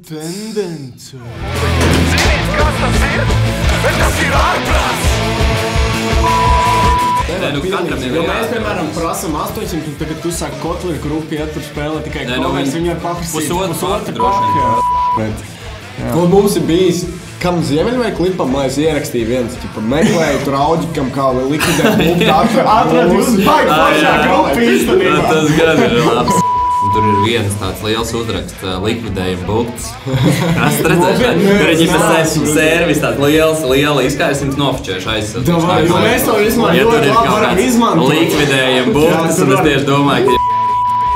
Tendence. Ziniet, kas tas ir? Bet tas ir ārprāts! Jo mēs, piemēram, prasam 800, un tagad tu saki, Kotler grupi iet tur spēlē tikai covers, viņi var paprasīt pusotru paku. Un mums ir bijis, kam Ziemeļ vai klipam, mēs ierakstīja viens, meklēju tur Audžikam, kā likvidēt buktu Atrad jūs baigi pašā grupi īstenībā. Tas gan ir labs. Tur ir viens tāds liels uzraksts, likvidējam buktas. Esat redzējuši? Tur ir ģimes servis, tāds liela izskājas, jums nofočējuši aizsūt. Jo mēs to vismaz ļoti labi varam izmantot. Likvidējam buktas, un es tieši domāju,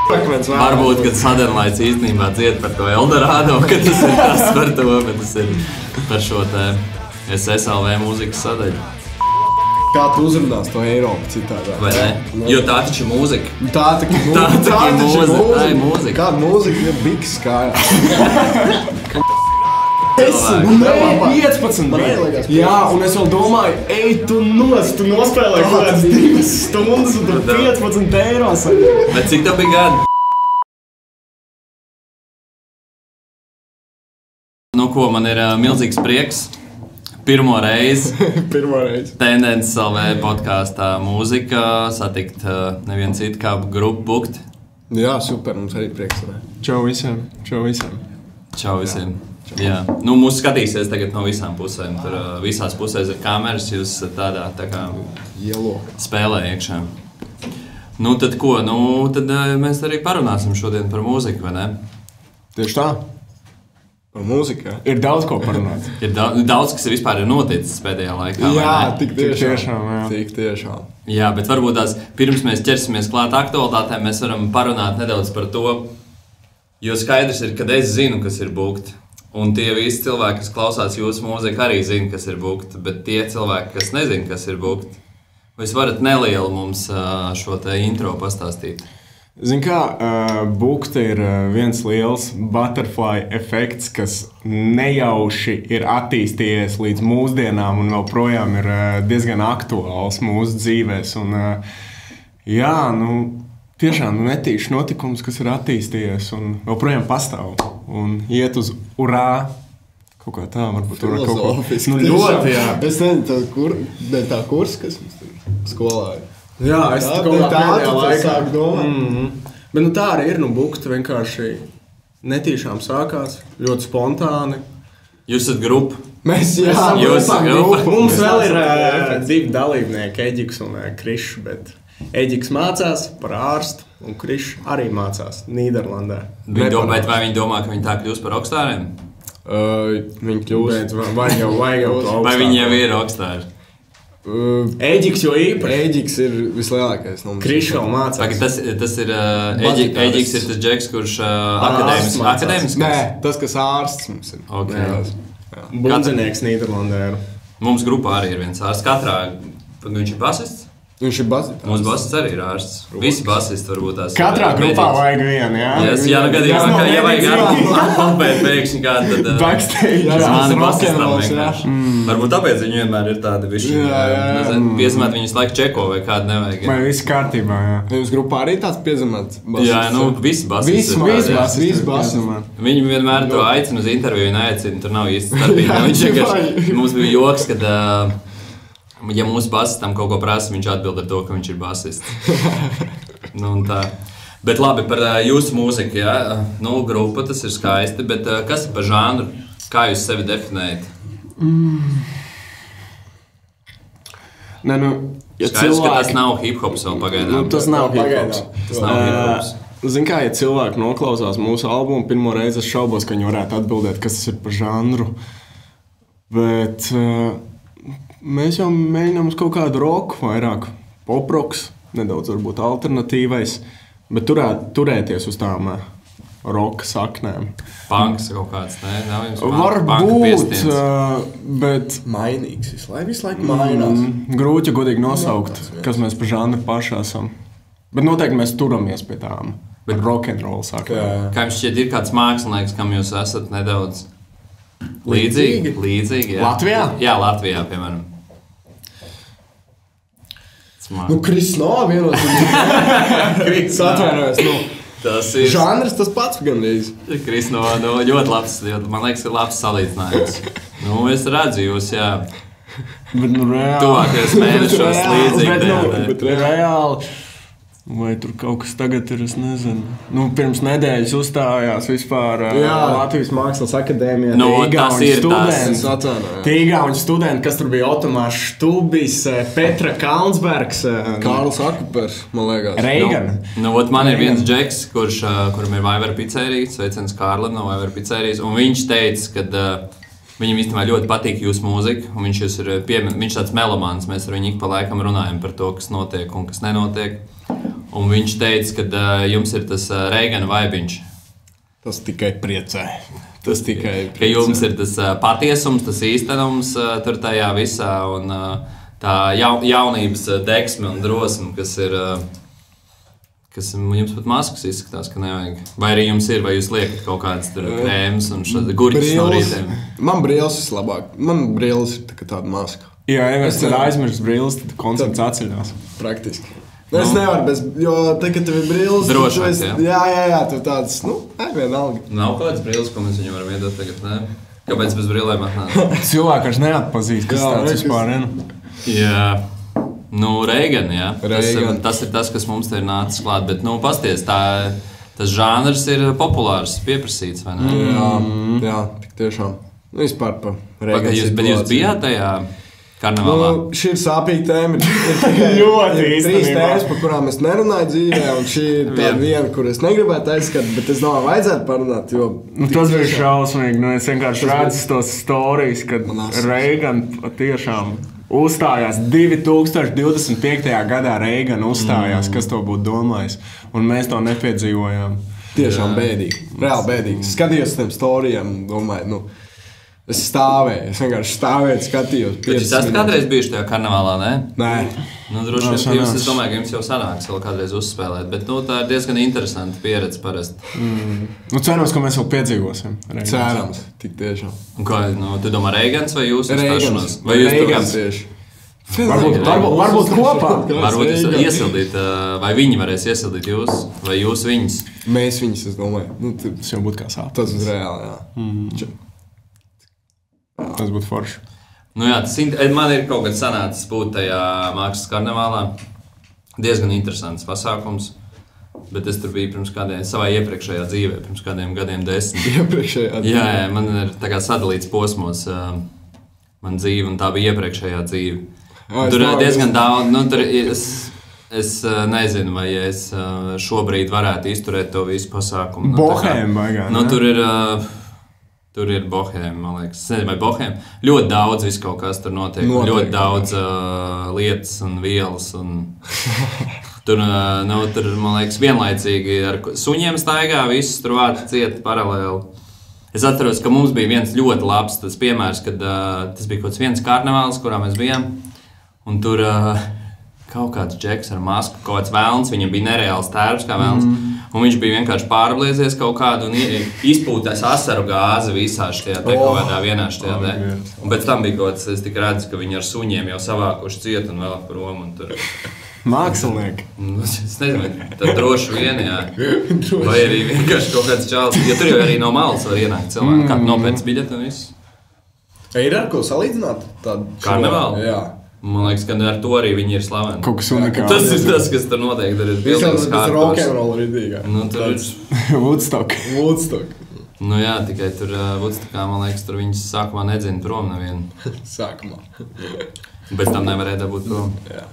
ka varbūt, kad Sadenlaits īstenībā dzied par to Eldorado, ka tas ir tas par to, bet tas ir par šo te SSLV mūzikas sadaļu. Kā tu uzrunās to Eiropu citādā? Vai ne? Jo tā taču ir mūzika. Tā taču ir mūzika. Kāda mūzika ir biks kājās? Nē, 15. Jā, un es vēl domāju, ej, tu nospēlēji kaut kādas 2 stundas un tur 15 €. Bet cik tev bija gadi? Nu ko, man ir milzīgs prieks. Pirmo reizi Tendences LV podkāstā mūzika satikt nevienu citu kā grupu Bukt. Jā, super, mums arī prieks. Čau visiem. Čau visiem. Jā. Nu, mūs skatīsies tagad no visām pusēm. Tur visās pusēs ir kameras, jūs esat tādā tā kā spēlē iekšā. Nu, tad ko? Nu, tad mēs arī parunāsim šodien par mūziku, vai ne? Tieši tā. Mūzika. Ir daudz ko parunāt. Ir daudz, kas vispār ir noticis pēdējā laikā. Jā, tik tiešām. Jā, bet varbūt tās pirms mēs ķersimies klāt aktualitātēm, mēs varam parunāt nedaudz par to, jo skaidrs ir, kad es zinu, kas ir Bukt. Un tie visi cilvēki, kas klausās jūsu mūziku, arī zina, kas ir Bukt. Bet tie cilvēki, kas nezina, kas ir Bukt, vai jūs varat nelielu mums šo te intro pastāstīt? Zin kā, Bukta ir viens liels butterfly efekts, kas nejauši ir attīstījies līdz mūsdienām un vēl projām ir diezgan aktuāls mūsu dzīvēs. Un, jā, tiešām netīšs notikums, kas ir attīstījies un vēl projām pastāv un iet uz urā. Kaut kā tā, varbūt tur kaut ko. Ļoti, jā. Es nezinu, tā kurs, kas mums tur skolā ir. Jā, es kaut kādā laikā sāku domāt. Bet tā arī ir, Bukta vienkārši netīšām sākās, ļoti spontāni. Jūs esat grupa? Mēs esam grupa. Mums vēl ir 2 dalībnieki, Eģiks un Krišs, bet Eģiks mācās par ārstu un Krišs arī mācās Nīderlandē. Vai viņi domā, ka viņi tā kļūst par rockstāriem? Viņi kļūst. Vai viņi jau ir rockstāri? Eģiks jo īpaši. Eģiks ir vislielākais. Krišs vēl mācās. Tas ir Eģiks ir tas džeks, kurš akadēmisks? Nē, tas, kas ārsts mums ir. Okay. Bundzinieks Nīderlandē. Mums grupā arī ir viens ārsts. Viņš ir basists? Viņš ir basists. Mūsu basists arī ir ārsts. Visi basisti varbūt tās. Katrā grupā vajag vienu, jā? Jā, gadījumā, ja vajag atpapēt pēkšņi kādu, tad mani basistam vienkārši. Varbūt tāpēc viņi vienmēr ir tādi viši. Piezemēt viņus laiku čeko vai kādu nevajag. Vai viss kārtībā, jā. Jūs grupā arī tāds piezemēts basists? Jā, visi basisti. Visi basisti. Viņi vienmēr to aicina uz interviju un aicina, tur nav īsti starpība. Mums bija joks, kad ja mūsu basistam kaut ko prasa, viņš atbild ar to, ka viņš ir basists. Bet labi, par jūsu mūziku, jā. Grupa, tas ir skaisti, bet kas ir par žanru? Kā jūs sevi definējat? Skaidrs, ka tas nav hip-hops vēl pagaidām. Tas nav hip-hops. Zin kā, ja cilvēki noklausās mūsu albumu, pirmo reizi es šaubos, ka viņi varētu atbildēt, kas tas ir par žanru. Bet mēs jau mēģinām uz kaut kādu roku, vairāk poproks, nedaudz varbūt alternatīvais, bet turēties uz tām roka saknēm. Punks kaut kāds, ne? Nav jums varbūt, bet mainīgs, visu laiku mainās. Grūti godīgi nosaukt, kas mēs par žanru paši esam. Bet noteikti mēs turamies pie tām rock'n'roll saknēm. Kā jums šķiet, ir kāds mākslinieks, kam jūs esat nedaudz līdzīgi, jā. Latvijā? Jā, Latvijā, piemēram. Kris nav vienotīgi. Kris atvainojas, Tas ir Žanrs tas pats gandrīz. Kris no ļoti labs, man liekas, ir labs salīdzinājums. Nu, es redzu jūs, jā. Bet, nu, reāli. Tuvākajos mēnešos līdzīgi. Bet reāli. Vai tur kaut kas tagad ir, es nezinu. Nu, pirms nedēļas uzstājās vispār Latvijas Mākslas akadēmijā. Nu, tas ir tas. Tīgauņu studenti, kas tur bija Otomārs Štubis, Petra Kalnsbergs. Kārls Akupers, man liekas. Reigana. Nu, man ir viens džeks, kuram ir Vaiver pizzerijas, sveiciens Kārlim no Vaiver pizzerijas, un viņš teica, ka viņam īstenībā ļoti patīk jūsu mūzika, un viņš tāds melomāns, mēs ar viņu ik pa laikam runājam par to, kas notiek un kas nenotiek. Un viņš teica, ka jums ir tas Reigana vaibiņš. Tas tikai priecē. Ka jums ir tas patiesums, tas īstenums tur tajā visā, un tā jaunības deksme un drosme, kas jums pat maskas izskatās, ka nevajag. Vai arī jums ir, vai jūs liekat kaut kādas tur krēmas un gurķis no rītiem? Man brīlis ir labāk. Man brīlis ir tāda maska. Jā, ja mēs aizmirst brīlis, tad koncerts atceļās. Praktiski. Es nevaru, jo te, kad tev ir brīlis, drošāk, jā, tu tāds, vienalga. Nav kāds brīlis, ko mēs viņam varam iedot tagad, ne? Kāpēc bez brīlēm atnāca? Cilvēki vairs neatpazīst, kas tāds vispār ir. Jā. Nu, Reigana, jā. Tas ir tas, kas mums te ir nācis klāt, bet, pasties, tas žānrs ir populārs, pieprasīts, vai ne? Jā, tik tiešām. Vispār pa Reigana situāciju. Bet jūs bijāt tajā karnevālā? Šī ir sāpīga tēma. Ļoti trīs tēmas, par kurām es nerunāju dzīvē, un šī ir tā viena, kur es negribētu aizskatīt, bet es domāju, vajadzētu parunāt, jo... Tas bija šausmīgi, es vienkārši redzu tos storijas, kad Reigana tiešām uzstājās 2025. gadā Reigana uzstājās, kas to būtu domājis, un mēs to nepiedzīvojām. Tiešām bēdīgi, reāli bēdīgi. Skatījos tiem storijām, domāju, es stāvēju, es vienkārši stāvēju, skatījos. Bet jūs esat kādreiz bijuši tajā karnevālā, ne? Nē. Nu, droši vien, es domāju, ka jums jau sanāks vēl kādreiz uzspēlēt, bet tā ir diezgan interesanta pieredze parasti. Nu, cerams, ka mēs vēl piedzīvosim. Cerams, tik tiešām. Un kā, tu domā Reigans vai jūs uzstāšanos? Vai jūs Reigans tieši? Varbūt kopā. Varbūt jūs iesildīt, vai viņi varēs iesildīt jūs, vai jūs viņus? Mēs viņus, es domāju. Tas jau būtu kā sāp. Tas ir reāli, jā. Tas būtu forši. Nu jā, man ir kaut kad sanācis būt tajā mākslas karnevālā. Diezgan interesants pasākums. Bet es tur biju pirms savā iepriekšējā dzīvē, pirms kādiem gadiem 10. Iepriekšējā dzīvē? Jā, man ir tā kā sadalīts posmos man dzīve, un tā bija iepriekšējā dzīve. Tur ir diezgan daudz, es nezinu, vai es šobrīd varētu izturēt to visu pasākumu. Bohēma vaigā, ne? Tur ir bohēma, man liekas. Es nezinu, vai bohēma. Ļoti daudz viss kaut kas tur notiek. Ļoti daudz lietas un vielas. Tur, man liekas, vienlaicīgi ar suņiem staigā, visus tur vārti ciet paralēli. Es atceros, ka mums bija viens ļoti labs tas piemērs, kad tas bija kaut viens karnevāls, kurā mēs bijām. Un tur kaut kāds džeks ar masku, kaut kāds velns, viņam bija nereāls tērps kā velns. Un viņš bija vienkārši pārbliezies kaut kādu un izpūtēs asaru gāzi visā šajā te kaut kādā vienā šajā te. Un pēc tam bija kaut kāds, es tik redzu, ka viņi ar suņiem jau savākuši ciet un vēl prom un tur. Mākslinieki. Es nezinu, tad droši vien, jā. Vai arī vienkārši kaut kāds čāls, jo tur jau arī no malas var ienākt cilvēki. Kā nopēc biļeti un viss. Ir ar ko salīdzināt? Karnevālu? Jā. Man liekas, ka ar to arī viņi ir slaveni. Kaut kas unikāls. Tas ir tas, kas tur notiek. Tur ir pilnīgs hardcore. Tas rock'n'roll ridīgā. Nu, tur ir... Woodstock. Nu jā, tikai tur Woodstockā, man liekas, tur viņas sākumā nedzina prom nevienu. Sākumā. Bez tam nevarēja dabūt prom. Jā.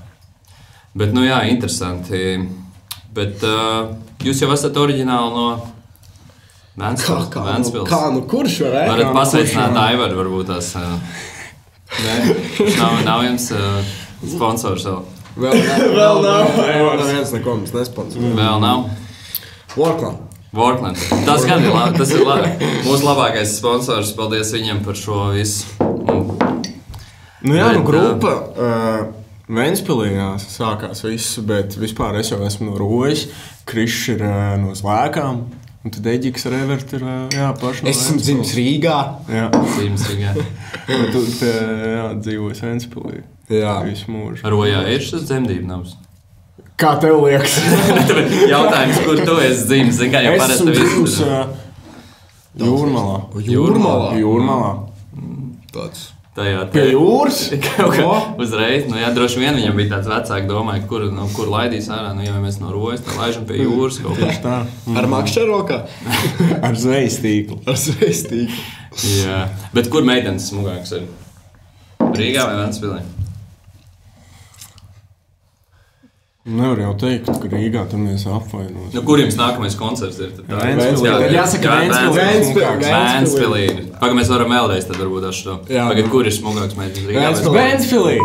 Bet, nu jā, interesanti. Bet jūs jau esat oriģināli no Ventspils. Kā, kurš varētu? Varat pasveicināt Aivaru, varbūt tās... Nav jums sponsors vēl? Vēl nav. Neviens neko mums nesponsor. Vēl nav? Workland. Tas gan ir labi. Tas ir labi. Mūsu labākais sponsors. Paldies viņam par šo visu. Nu jā, grupa Ventspilī sākās viss, bet vispār es jau esmu no Rojas. Krišs ir no Zlēkām. Un tad Eģiks ar Evertu ir paši no Es esmu dzimis Rīgā. Jā. Dzimis Rīgā. Un tu dzīvojas Ventspilī. Jā. Visu mūžu. Rojā ir šis dzemdību nams? Kā tev liekas? Jautājums, kur tu esi dzimis? Zini, kā jau parasti dzimis Jūrmalā. Jūrmalā. Tāds. Pie jūras? Kaut kā uzreiz. Nu, jā, droši vien viņam bija tāds vecāki domāja, kur laidīs ārā. Nu, ja mēs no Rojas, tad laižam pie jūras kaut kā. Tā. Ar makšķeru rokā? Ar zvejas tīklu. Jā. Bet kur meitenes smugāks ir? Rīgā vai Ventspilī? Nevar jau teikt, ka Rīgā tam mēs apvainos. Nu, kur jums nākamais koncerts ir? Ventspilī. Tad jāsaka Ventspilī. Pagaid, mēs varam vēlreiz tad varbūt dažu to. Pagaid, kur ir smugāks meitenes Rīgā? Ventspilī.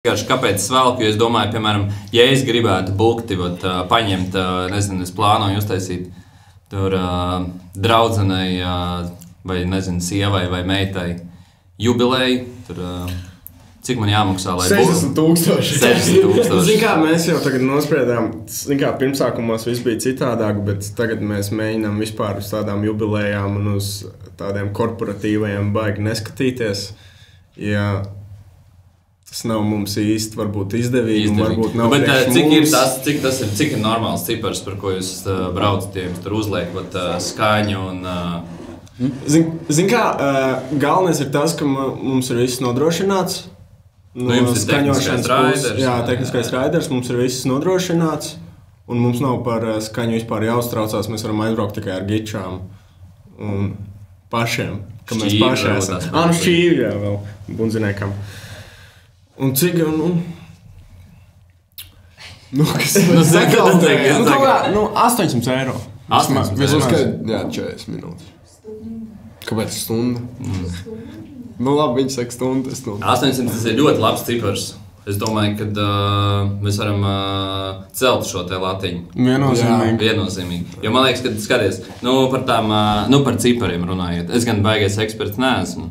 Kāpēc es velku? Jo es domāju, piemēram, ja es gribētu bulkti, paņemt, nezinu, es plānoju uztaisīt tur draudzenei vai, nezinu, sievai vai meitai jubilēju, tur... Cik man jāmaksā, lai 60,000. 60,000. Zin kā, mēs jau tagad nospriedām, zin kā, pirmsākumos viss bija citādāk, bet tagad mēs mēģinām vispār uz tādām jubilējām un uz tādiem korporatīvajiem baigi neskatīties. Ja tas nav mums īsti varbūt izdevīgi. Un varbūt nav bet cik ir normāls cipars, par ko jūs braucat, jums tur uzliek skaņu un... Zin kā, galvenais ir tas, ka mums ir viss nodrošināts. Nu, jums ir tehniskais raiders. Jā, tehniskais raiders, mums ir viss nodrošināts. Un mums nav par skaņu vispār jāuztraucās. Mēs varam aizbraukt tikai ar gičām un pašiem. Ka mēs paši esam. Nu šķīvi, jā, vēl bunzinēkam. Un cik, kas sakaltēja? 800 eiro. 800 eiro? Jā, 40 minūtes. Kāpēc stunda? Nu labi, viņi saka stundu. 800 tas ir ļoti labs cipars. Es domāju, ka mēs varam celt šo te latiņu. Viennozīmīgi. Jo man liekas, ka skaties, par cipariem runājot. Es gan baigais eksperts neesmu,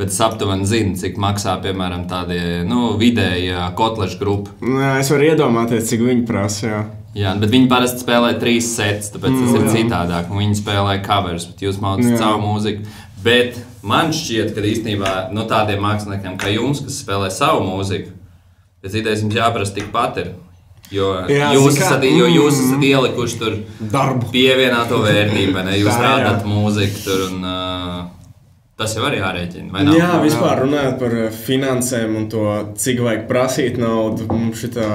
bet es aptuveni zinu, cik maksā, piemēram, tādie vidēji kotlešu grupi. Es varu iedomāties, cik viņi prasa, jā. Jā, bet viņi parasti spēlē 3 sets, tāpēc tas ir citādāk. Viņi spēlē covers, bet jūs mācāt savu mūziku. Bet man šķiet, ka īstenībā tādiem māksliniekiem kā jums, kas spēlē savu mūziku, pēc idejas jums jāprasa tikpat ir. Jo jūs esat ielikuši tur darbu, pievienoto vērtību, ne? Jūs rādāt mūziku tur un tas jau arī jārēķina, vai nav? Jā, vispār runājot par finansēm un to, cik vajag prasīt naudu, mums šitā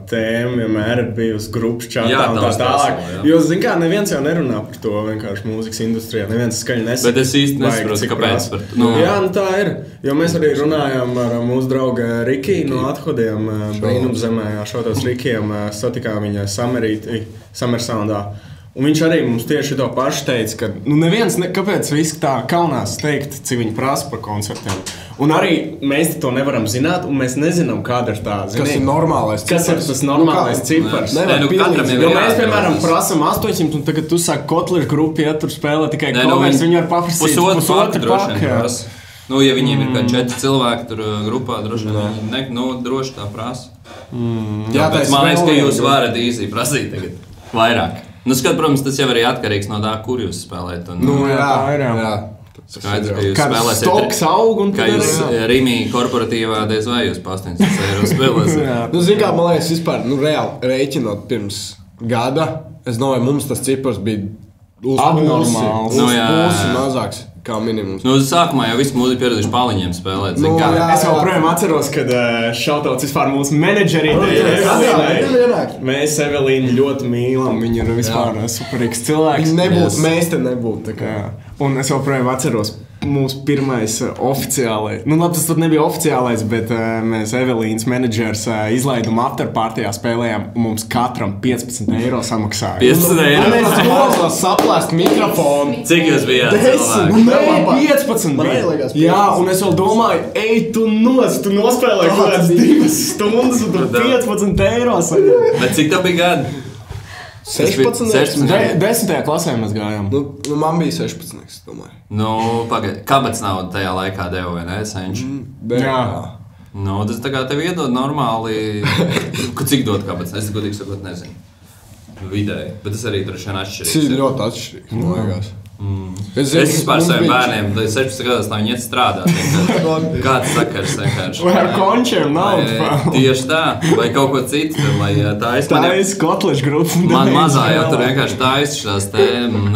tēma vienmēr ir bijusi grupas čatā un tā tālāk. Jo, zin kā, neviens jau nerunā par to vienkārši mūzikas industrijā, neviens skaļi nesaka. Bet es īsti nesaprotu, kāpēc par to. Jā, tā ir, jo mēs arī runājām ar mūsu draugu Riki no Athodiem, Brīnumzemē, šautos Rikijam, satikām viņa Summersoundā. Un viņš arī mums tieši to pašu teica, ka neviens, kāpēc visi tā kaunās teikt, cik viņi prasa par koncertiem. Un arī mēs to nevaram zināt, un mēs nezinām, kāda ir tā. Kas ir normālais cipars? Kas ir tas normālais cipars? Jo mēs, piemēram, prasam 800, un tagad tu saki, kotlešu grupi, ja tur spēlē tikai covers, viņi var paprasīt pusotru paku. Ja viņiem ir kā 4 cilvēki tur grupā, droši droši tā prasa. Jā, man liekas, ka jūs varat īsi prasīt tagad vairāk. Protams, tas jau arī atkarīgs no tā, kur jūs spēlējat. Jā. Skaidrs, ka jūs spēlēsiet. Stoks aug un kā jūs Rīmī korporatīvā diez vai jūs 800 eiro spēlēsiet. Zin kā, man liekas, vispār, reāli rēķinot pirms gada, es domāju, mums tas cipars bija abnormāls. Pusi mazāks. Kā minimums. Sākumā jau visu mūziku pieraduši paliņiem spēlēt. Es joprojām atceros, kad šautauts vispār mūsu menedžeri mēs Evelīnu ļoti mīlam. Viņa ir vispār superīgs cilvēks. Mēs te nebūtu. Un es joprojām atceros mūsu pirmais oficiālais, tas tad nebija oficiālais, bet mēs Evelīnas menedžers izlaiduma afterpartijā spēlējām, un mums katram 15 eiro samaksāja. 15 eiro? Un mēs domājam saplēst mikrofonu. Cik jūs bijāt 15 bija. Jā, un es vēl domāju, ej, tu nospēlēji kaut kādas 2 stundas, un tu 15 eiro saņem. Bet cik tev bija gadi? 16. 10. klasē mēs gājām. Man bija 16, domāju. Pagaid, kāpēc naudu tajā laikā deva, vai ne, Senči? Jā. Tas tā kā tev iedod normāli, cik dod kāpēc, es godīgi sakot nezinu. Vidēji, bet tas arī droši vien atšķirīgs. Tas ir ļoti atšķirīgs, man liekas. Es vispār saviem bērniem, 16 gados, lai viņi iet strādāt. Kāds sakars vienkārši? Vai ar končiem naudu? Tieši tā, vai kaut ko citu, lai taisa. Tā ir kotlešu grupa. Man mazā jau tur vienkārši taisa šās te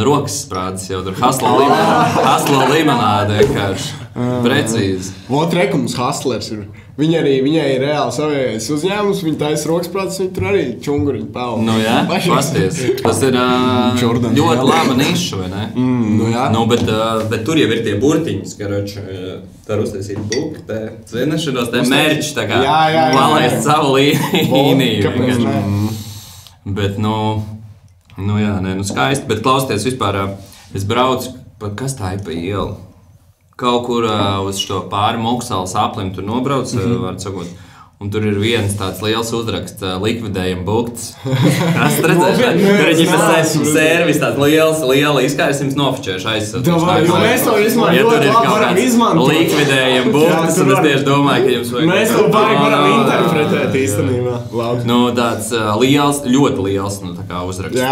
rokas sprādes, jau tur hasla limonāde vienkārši. Precīzi. Vot rekums Haslers ir. Viņai ir reāli savējais uzņēmums, viņa taisa roksprāts, viņa tur arī čunguriņu pelna. Nu jā, pasties. Tas ir ļoti laba niša, vai ne? Nu jā. Nu, bet tur jau ir tie burtiņas, karoči, tā uztaisīt bukte. Zini, šitos te mērķi tā kā palaist savu līniju. Bet, nu jā, nu skaisti. Bet klausieties vispār, es braucu, kas tā ir pa ielu? Kaut kur uz šo pāri Moksalas aplim tur nobrauc, var sakot. Un tur ir viens tāds liels uzraksts, likvidējam buktas. Es redzēju, tur ir ģipas servis, tāds liela izkārsības nofočējuši aizsat. Mēs to ļoti labi varam izmantot. Likvidējam buktas, un es tieši domāju, ka jums vajag. Mēs to varam interpretēt īstenībā. Nu, tāds liels, ļoti liels, nu tā kā uzraksts.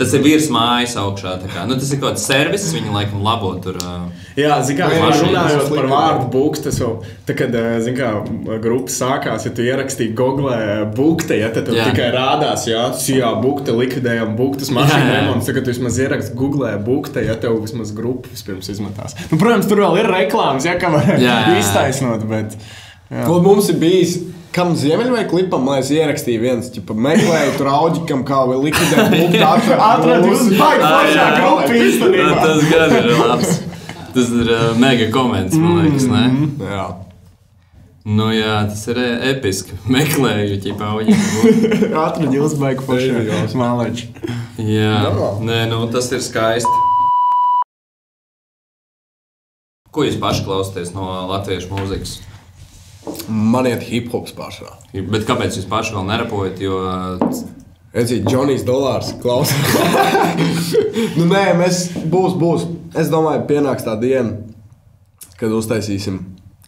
Tas ir virs mājas augšā, tā kā. Nu, tas ir kaut kāds servis, viņi laikam labo tur. Jā, zin kā, runājot par vārdu bukts, tas jau, tā kad, zin kā, grupas sākās, ja tu ierakstīji Google bukte, ja tad tikai rādās, bukte, likvidējam buktas, mašīna remonts, tā kad tu vismaz ieraksti Google bukte, ja tev vismaz grupa vispirms izmetās. Nu, protams, tur vēl ir reklāmas, ja, kā var iztaisnot, bet... Ko mums ir bijis, kam Ziemeļu vai klipam, lai es ierakstīju viens, ķipa, meklēju tur Audžikam, kā vēl likvidēt buktu, atradu jūs baigi foršā grupa īstenībā. Tas gan ir labs. Tas ir mega koments, man liekas, ne? Jā. Nu jā, tas ir episki. Meklēju, ķipā, Audžiku. Atradu jūs baigi foršā māleči. Jā, nē, nu tas ir skaisti. Ko jūs paši klausāties no latviešu mūzikas? Man iet hip-hops pašā. Bet kāpēc jūs paši vēl nerapojat, jo... Edzīt, Džonijs Dolārs klausās. Nu nē, būs. Es domāju, pienāks tā diena, kad uztaisīsim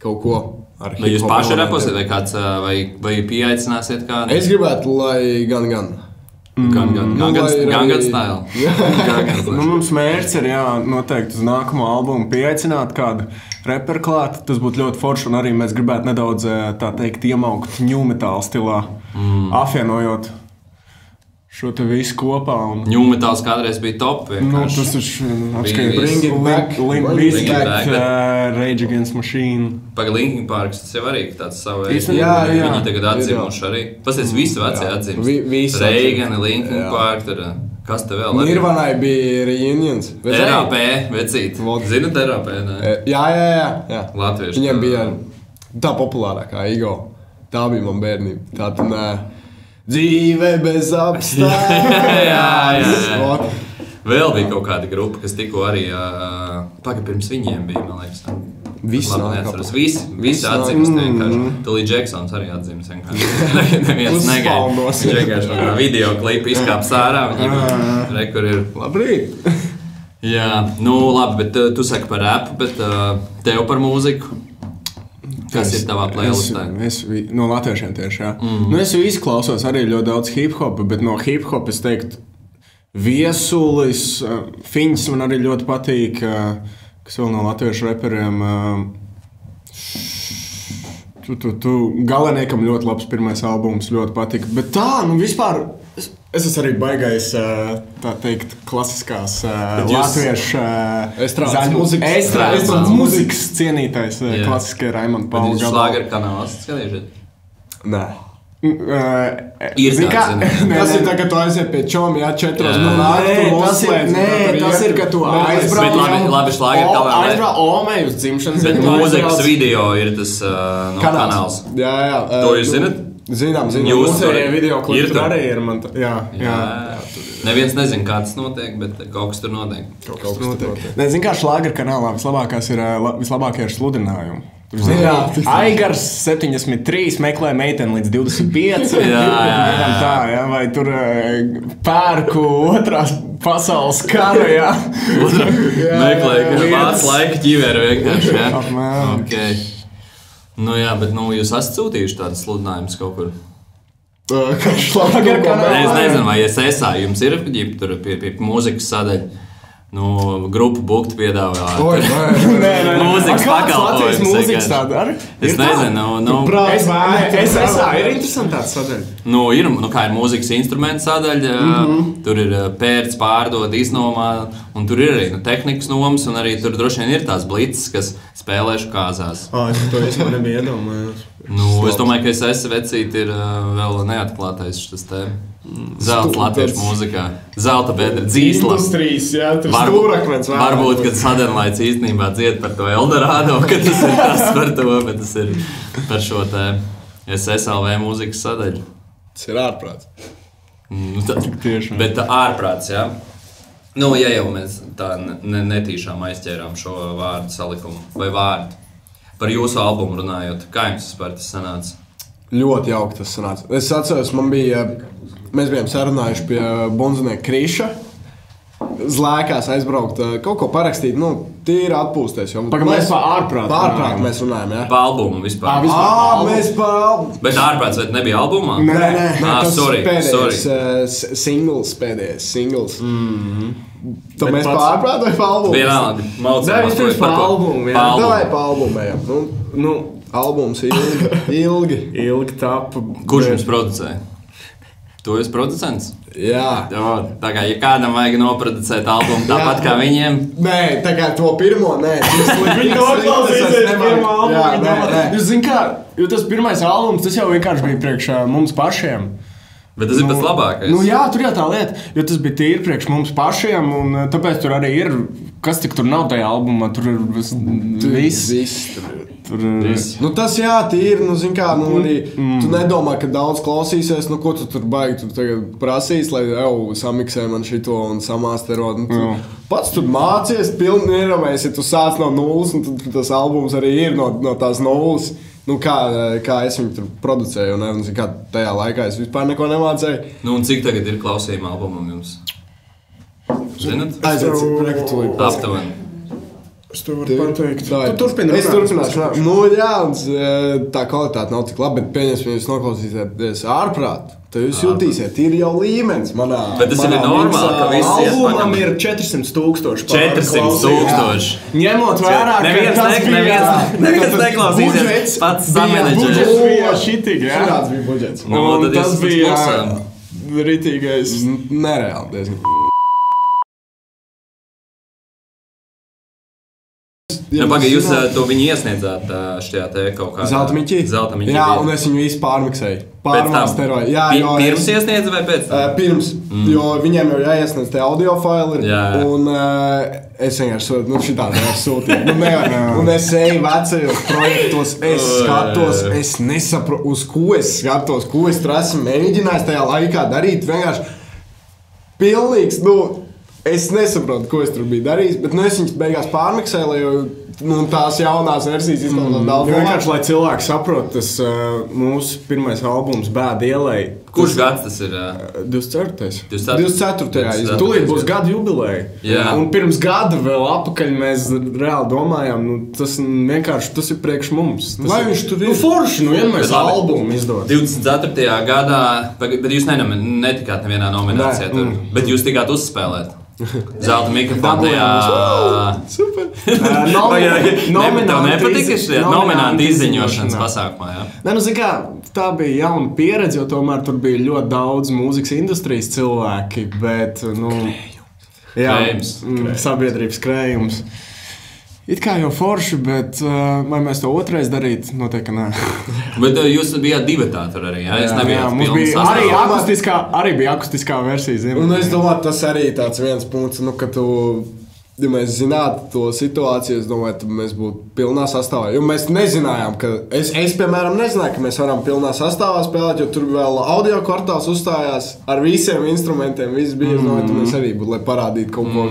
kaut ko ar hip-hopu. Vai jūs paši raposiet vai kāds, vai pieaicināsiet kādu? Es gribētu, lai gan. Gangan style. Nu, mums mērķis ir, noteikti uz nākamo albumu pieaicināt kādu reperu klāt. Tas būtu ļoti forši, un arī mēs gribētu nedaudz, tā teikt, iemaukt new metal stilā, apvienojot šo te visu kopā. New metāls kādreiz bija top vienkārši. Nu, tas ir apskaidrs. Bring it back, Rage Against Machine. Paga Linkin Parks, tas jau arī tāds savu Jā. Viņi tagad atzimuši arī. Pasies visi veci atzimuši. Reagan, Linkin Park, tur, kas te vēl? Nirvanai bija reunions. RAP, vecīt. Zinat RAP, ne? Jā. Latvieši. Viņiem bija tā populārākā Igo. Tā bija man bērnība. Tā tu nē. Dzīve bez apstākļiem. Jā. Vēl bija kaut kāda grupa, kas tikko arī pirms viņiem bija, man liekas. Visi atzīmes vienkārši. Tūlīt Džeksons arī atzīmes vienkārši. Neviens negaida. Viņš vienkārši no kā video klipu izkāps ārā. Viņam rekur ir. Labrīt. Jā, nu labi, bet tu saki par rapu, bet tev par mūziku. Kas ir tavā playlistā? No latviešiem tieši, jā. Nu, es visu klausos arī ļoti daudz hip-hopa, bet no hip-hopa es teiktu Viesulis, Fiņas man arī ļoti patīk, kas vēl no latviešu reperiem. Galeniekam ļoti labs pirmais albums, ļoti patīk. Bet tā, nu vispār... Es esmu arī baigais, tā teikt, klasiskās latviešu estrādes mūzikas cienītais klasiskie Raimonda Paula gabali. Bet jūs šlāgeru kanāls skatījušiet? Nē. Ir tas ir tā, ka tu aiziet pie čomi, 4 no Nē, tas ir, ka tu aizbrauc. Bet labi šlāgeru kanāls. Aizbrauc Olmei uz dzimšanas. Bet mūzikas video ir tas kanāls. Jā. To jūs zinat? Zinām. Mūsējie video klipi tur arī ir man. Jā. Neviens nezin, kā tas notiek, bet kaut kas tur notiek. Nē, zin kā šlāgeru kanālā vislabākie ir sludinājumi. Aigars 73 meklē meiteni līdz 25. Jā. Vai tur pērku otrās pasaules kara, jā. Meklē, ka vārds laika ķiveri vienkārši, jā. Apmēram. Okay. Nu jā, bet jūs esat sūtījuši tādas sludinājumus kaut kur? Šlāgeru kanālā? Es nezinu, vai SSA jums ir tur pie mūzikas sadaļa. Grupu Buktu piedāvā Mūzikas pakalpojumus. Mūzikas tāda arī? Es nezinu, SSA ir interesantāta sadaļa. Ir mūzikas instrumentu sadaļa, tur ir pērts, pārdod, iznomā, un tur ir arī tehnikas nomas, un arī tur droši vien ir tās blitzes, kas spēlēšu kāzās. Es to vispār nebiju iedomājies. Es domāju, ka SS vecīt ir vēl neatklātais šis te zelta latviešu mūzikā. Zelta bedra dzīsla. Industrijas, jā, tur stūrakmens. Varbūt, kad Sadenlaits īstenībā dzied par to Eldorado, ka tas ir tas par to, bet tas ir par šo te SSLV mūzikas sadaļu. Tas ir ārprāts. Bet ārprāts, jā. Ja jau mēs tā netīšām aizķērām šo vārdu salikumu vai vārdu. Par jūsu albumu runājot, kā jums vispār tas sanāca? Ļoti jauki tas sanāca. Es atceros, mēs bijām sarunājuši pie Bonzunieka Krīša. Zlēkās aizbraukt, kaut ko parakstīt, tīri atpūsties. Mēs par ārprātu. Par ārprātu mēs runājam, jā. Par albumu vispār. Mēs par albumu. Bet ārprāts vai nebija albumā? Nē, tas pēdējais singles. Tu mēs par ārprātu vai par albumu? Vienalga, vispirms par albumu, jā. Davai par albumu, jā. Albums ilgi tapu. Kurš jums producēja? Tu esi producents? Jā. Tā kā, ja kādam vajag noproducēt albumu tāpat kā viņiem... Nē, tā kā to pirmo, nē. Viņi noklausīsies pirmo albumu. Jūs zin kā, jo tas pirmais albums, tas jau vienkārši bija priekš mums pašiem. Bet tas ir pats labākais. Jā, tur jau tā lieta, jo tas bija tīri priekš mums pašiem, un tāpēc tur arī ir, kas tik tur nav tajā albumā, tur ir viss. Tas jā, tīri, zin kā, arī tu nedomā, ka daudz klausīsies, ko tu tur baigi, tu tagad prasīs, lai samiksē man šito un samāsterot. Pats tur mācies, pilni ieramēs, ja tu sāc no nulles, un tad tas albums arī ir no tās nulles. Kā es viņu tur producēju, un kā tajā laikā es vispār neko nemācēju. Un cik tagad ir klausījuma albumam jums? Zinat? Aiziet, aptuveni. Es to varu pateikt. Tu turpini runāt. Es turpināšu. Jā, tā kvalitāte nav tik laba, bet pieņemsim, ja jūs noklausīsieties ārprāt, tad jūs jutīsiet, ir jau līmenis manā. Bet tas ir normāli, ka viss albumam ir 400,000. 400,000. Ņemot vērā, ka tas bija... Neviens neklausīsies, pats samanedžers. Budžets bija šitīgi, jā. Šāds bija budžets. Un tas bija ritīgais. Nereāli diezgan. Pagaid, jūs to viņu iesniedzāt šajā te kaut kādā... Zelta miķī? Jā, un es viņu īsti pārmiksēju. Pārmasteroju. Pirms iesniedza vai pēc tam? Pirms, jo viņiem jau jāiesniedz tie audio faili. Un es vienkārši šitādi sūtīju. Un es eju vecajos projektos, es skatos, es nesaprotu, uz ko es skatos, ko es tur esmu mēģinājis tajā laikā darīt. Vienkārši pilnīgs, es nesaprotu, ko es tur biju darījis, bet es viņus beigās pārmiksēju, lai tās jaunās versijas izklausās daudz. Vienkārši, lai cilvēki saprot, tas mūsu pirmais albums Bēda ielai. Kurš gads tas ir? 24. 24. Tūlīt būs gada jubileja. Un pirms gada vēl apakaļ mēs reāli domājām, tas vienkārši tas ir priekš mums. Vai viņš tur ir? Forši, vienmēr albumu izdod. 24. gadā, bet jūs netikāt nevienā nominācijā tur, bet jūs tikāt uzspēlēt. Zelta mikrofonu tajā... Super! Tev nepatika šie nominanti izziņošanas pasākumā, jā? Nē, tā bija jauna pieredze, jo tomēr tur bija ļoti daudz mūzikas industrijas cilvēki, bet, krējums. Sabiedrības krējums. It kā jau forši, bet vai mēs to otrais darītu? Noteikti, ka nē. Bet jūs bijāt divatā tur arī, jā? Jā, mums bija arī bija akustiskā versija. Un es domāju, tas arī tāds viens punkts, ka tu... Ja mēs zinātu to situāciju, es domāju, tad mēs būtu pilnā sastāvā. Jo mēs nezinājām, ka... Es piemēram, nezināju, ka mēs varam pilnā sastāvā spēlēt, jo tur vēl audio kvartāls uzstājās ar visiem instrumentiem. Viss bija, es domāju, tad mēs arī būtu, lai parādītu kaut ko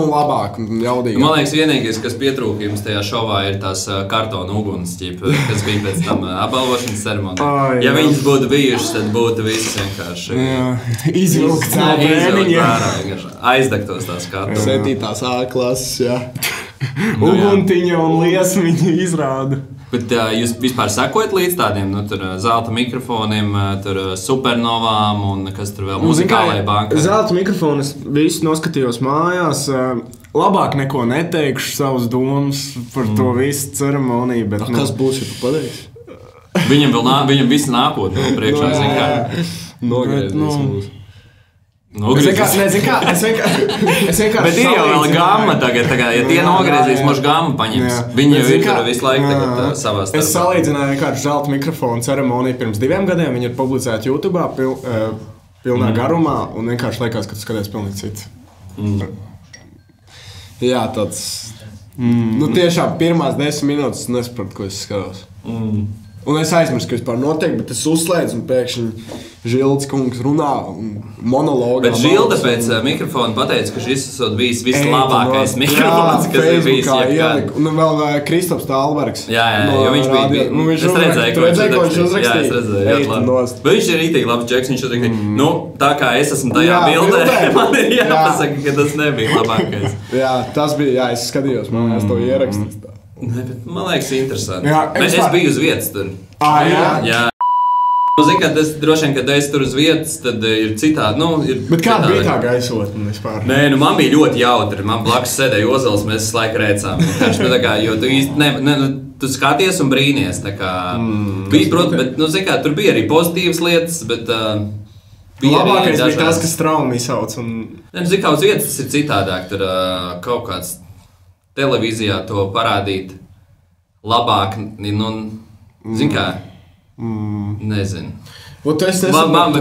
labāk un jaudīgāk. Man liekas, vienīgais, kas pietrūka jums tajā šovā, ir tās kartona uguns, kas bija pēc tam apbalvošanas ceremonija. Ja viņas būtu bijušas, tad būtu viss vienkārši... Izvilkts no bēniņa. Aizdegtos tās kartonas. Klases, jā. Uguntiņa un liesmiņa izrāda. Bet jūs vispār sekojat līdz tādiem, tur zelta mikrofoniem, tur supernovām un kas tur vēl muzikālajai bankai? Zelta mikrofonus visu noskatījos mājās. Labāk neko neteikšu savus domas par to visu ceremoniju. Bet, kas būs, ja tu pateiksi? Viņam viss nākotnē priekšā, zin kā. Nogriezīs mūs. Es vienkārši bet ir jau vēl gamma tagad, ja tie nogriezīs, mož gamma paņems. Viņi jau ir tur visu laiku tagad savā starpā. Es salīdzināju vienkārši zelta mikrofonu ceremoniju pirms 2 gadiem. Viņi ir publicēti YouTube'ā pilnā garumā un vienkārši liekas, ka tu skaties pilnīgi cits. Jā, tāds... Nu tiešām pirmās 10 minūtes nesapratu, ko es skatos. Un es aizmirsu, ka vispār notiek, bet es uzslēdzu un pēkšņi Žildes kungs runā un monologā. Bet Žilde pēc mikrofona pateica, ka šis esot bijis vislabākais mikrofons, kas ir bijis jebkad. Un vēl Kristaps Tālbergs. Jā, jo viņš bija... Es redzēju, ko viņš uzrakstīja. Jā, es redzēju, ļoti labi. Bet viņš ir rītīgi labs džeks, viņš uzrakstīja, nu, tā kā es esmu tajā bildē, man ir jāpasaka, ka tas nebija labākais. Jā, tas bija, jā, es skatījos, man es to ierakstīt. Man liekas, interesanti. Es biju uz vietas tur. Jā. Zini, ka tas droši vien, kad es tur uz vietas, tad ir citādi. Bet kāda bija tā gaisotne vispār? Nē, man bija ļoti jautri. Man blakus sēdēja Ozols, mēs visu laiku rēcām. Jo tu īsti tu skaties un brīnies. Bija, protams, bet, zini kā, tur bija arī pozitīvas lietas, bet... Labākais bija tas, kas traumi izsauc. Zini kā, uz vietas tas ir citādāk. Tur kaut kāds televīzijā to parādīt labāk, zini kā, nezinu. Man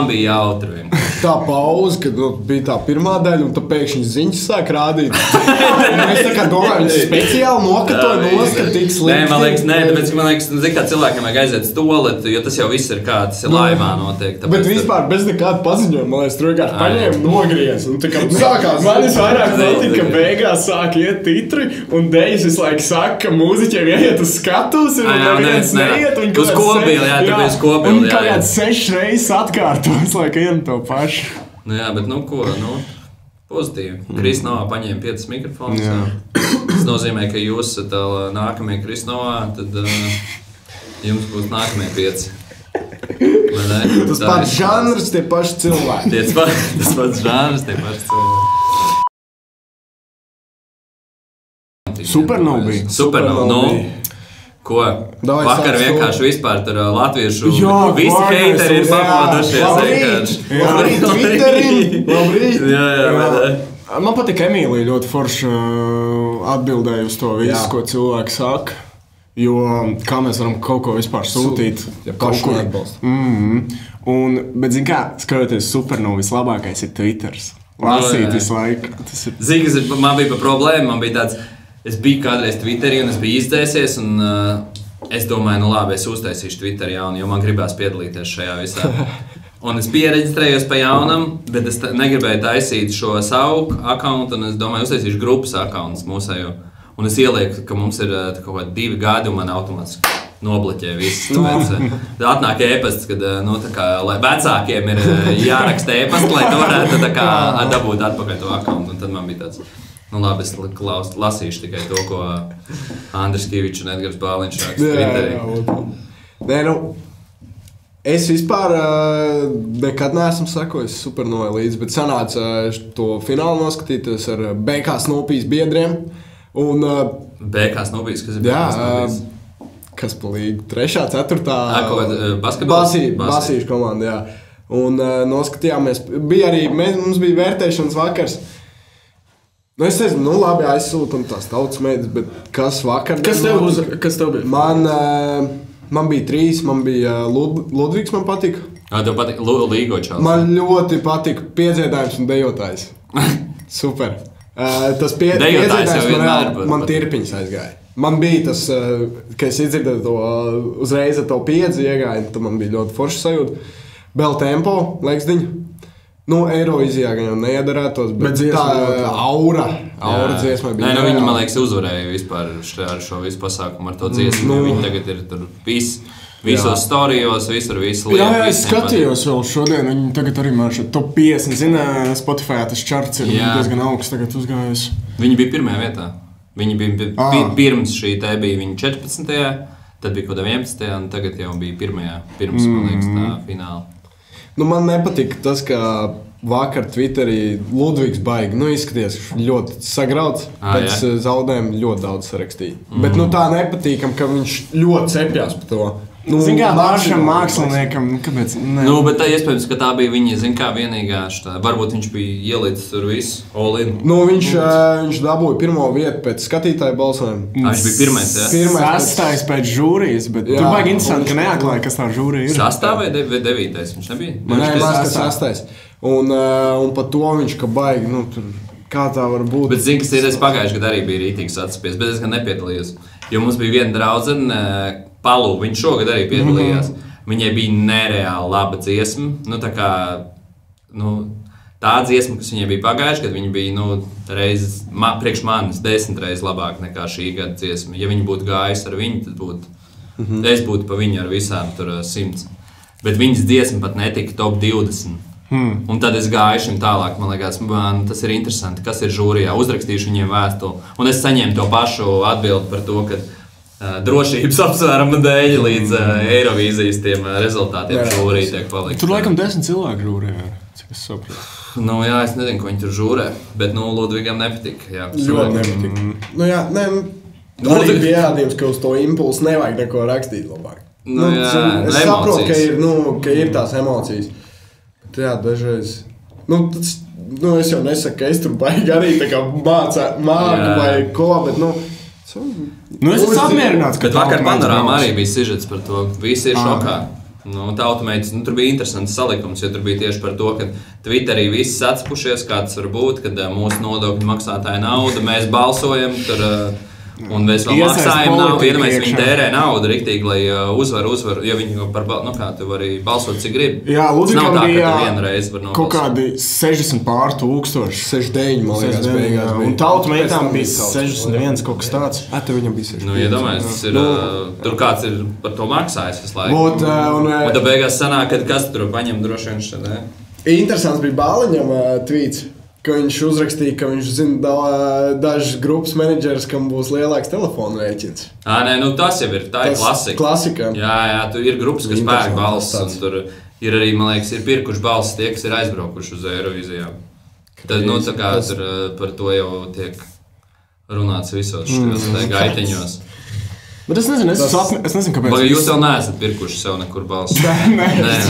bija jautri. Tā pauze, kad bija tā pirmā daļa, un tad pēkšņi ziņas sāk rādīt. Es tā kā domāju, viņi speciāli nokatoja nost, ka tik slikti. Nē, tāpēc, man liekas, zini kā cilvēkiem vajag aiziet uz toaletu, jo tas jau viss ir kā, tas ir laivā notiek. Bet vispār bez nekāda paziņojuma, man liekas, tur vienkārši paņēma nogriez. Un tā kā sākās. Man vairāk notika, ka beigās sāk iet titri, un Dejs visu laiku saka, ka mūziķiem iet uz skatus, un neviens neiet. Uz kobili, jā, tur bija uz kobili. Un kā kāds 6 reizes atkārtos, lai vienu to pašu. Jā, bet pozitīvi. Krisnovā paņēma 5 mikrofonus. Tas nozīmē, ka jūs esat nākamie Krisnovā, tad jums būs nākamie 5. Tas pats žanrs, tie paši cilvēki. Tas pats žanrs, tie paši cilvēki. Supernova bija. Supernova. Ko? Vakar vienkārši vispār tur latviešu visi heiteri ir pamodušies. Labrīt! Jā. Man patīk Emīlija ļoti forši atbildēja uz to visu, ko cilvēki saka. Jo kā mēs varam kaut ko vispār sūtīt? Kaut ko atbalst. Bet zin kā, skatoties Supernova, vislabākais ir Twitters. Lasīt visu laiku. Zini, man bija problēma, man bija tāds... Es biju kādreiz Twitterī un es biju izdzēsies, un es domāju, labi, es uztaisīšu Twitter jaunu, jo man gribās piedalīties šajā visā. Un es piereģistrējos pa jaunam, bet es negribēju taisīt šo savu accountu, un es domāju, uztaisīšu grupas accountus mūsējo. Un es ielieku, ka mums ir kaut kādi 2 gadi, un man automātiski nobloķē viss. Atnāk e-pasts, kad lai vecākiem ir jāraksta e-pasts, lai tu varētu dabūt atpakaļ to accountu, un tad man bija tāds... labi, es lasīšu tikai to, ko Andris Kivičs un Edgars Bāliņš raksta Twitterī. Nē, es vispār nekad neesmu sekojis Supernovai līdzi, bet sanāca to finālu noskatīties ar BK Snopijas biedriem. BK Snopijas, kas ir BK Snopijas? Kas pa līgu? 3., 4. Basīšu komanda, jā. Un noskatījāmies, mums bija vērtēšanas vakars. Es nezinu, labi aizsūtam tās tautas mēdis, bet kas vakar... Kas tev bija? Man bija 3, man bija Ludvigs, man patika. Tev patika Līgočāls? Man ļoti patika piedziedājums un dejotājs. Super. Tas piedziedājums man tirpiņas aizgāja. Man bija tas, ka es izdzirdēju to uzreiz ar to piedzi iegāju, tad man bija ļoti forši sajūta. Bel tempo, Leksdiņa. Eirovizijā gan jau neiedarētos, bet tā aura dziesmai bija. Nē, viņi, man liekas, uzvarēja vispār ar šo visu pasākumu, ar to dziesmu. Viņi tagad ir tur visos storijos, visur visu lietu. Jā, es skatījos vēl šodien, viņi tagad arī marša top 50, zina, Spotify tas čarts ir diezgan augsts tagad uzgājus. Viņi bija 1. vietā. Viņi bija pirms šī te bija viņa 14. Tad bija kaut kādā 11. un tagad jau bija pirms, man liekas, tā fināla. Nu, man nepatika tas, ka vakar Twitterī Ludvigs baigi, izskaties ļoti sagrauts, pēc zaudējuma ļoti daudz sarakstīja. Bet tā nepatīkam, ka viņš ļoti cepjās par to. Zin kā, pašam māksliniekam, kāpēc? Bet tā iespējams, ka tā bija viņa, vienīgā šitā. Varbūt viņš bija ielicis tur visu, all in. Viņš dabūja pirmo vietu pēc skatītāju balsojuma. Viņš bija pirmais, jā? Sastais pēc žūrijas, bet tur baigi interesanti, ka neatklāja, kas tā žūrija ir. Sastāv vai devītais? Viņš nebija? Nē, ka sastais. Un par to viņš, ka baigi, tur, kā tā var būt. Bet zini, kas ir, es pagājuši gadu arī bija rītīgs atspies, bet es gan nepiedalījos. Jo mums bija viena draudzene, Palu, viņš šogad arī piedalījās. Viņai bija nereāli laba dziesma. Tā dziesma, kas viņai bija pagājuši, kad viņa bija priekš manis 10 reizes labāk nekā šī gada dziesma. Ja viņa būtu gājusi ar viņu, tad būtu, es būtu pa viņu ar visām 100. Bet viņas dziesma pat netika top 20. Un tad es gāju šim tālāk, man liekas, tas ir interesanti, kas ir žūrijā. Uzrakstīšu viņiem vēstuli. Un es saņēmu to pašu atbildi par to, ka drošības apsvērumu dēļ līdz Eirovīzijas tiem rezultātiem žūrī tiek palikt. Tur laikam 10 cilvēku žūrijā, cik es saprotu. Jā, es nezinu, ko viņi tur žūrē, bet Ludvigam nepatika. Jā, ļoti nepatika. Arī pierādījums, ka uz to impulsu nevajag neko rakstīt labāk. Es saprotu, ka ir tās emocijas. Bet jā, dažreiz... es jau nesaku, ka es tur baigi arī tā kā māku vai ko, bet es esmu apmierināts, ka bet vakar panorāmā arī bija sižets par to. Visi ir šokā. Tautameitas, tur bija interesants salikums, jo tur bija tieši par to, ka Twitterī visi atspušies, kā tas var būt, kad mūsu nodokļu maksātāja nauda, mēs balsojam, tur, un mēs vēl maksājam naudu, iedomājies, viņi tērē naudu riktīgi, lai uzvar, jo viņi tu vari balsot, cik grib. Jā, Ludvigam bija kaut kādi 60 pār tūkstoši. 69, man liekas, beigās. Un Tautumeitām bija 61, kaut kas tāds. Tev viņam bija 60. Iedomājies, tas ir, tur kāds ir par to maksājis visu laiku. Un tad beigās sanāk, kad kas tur paņem droši vien šeit, Interesants bija Bāliņam tweets. Ka viņš uzrakstīja, ka viņš zina dažas grupas menedžeris, kam būs lielāks telefonu rēķins. Tas jau ir, tā ir klasika. Jā, tur ir grupas, kas pērk balsis, un tur ir arī, man liekas, ir pirkuši balsis tie, kas ir aizbraukuši uz Eirovīzijām. Tad, tur par to jau tiek runāts visos šajos gaiteņos. Bet es nezinu, kāpēc. Vai jūs vēl neesat pirkuši sev nekur balsis? Nē,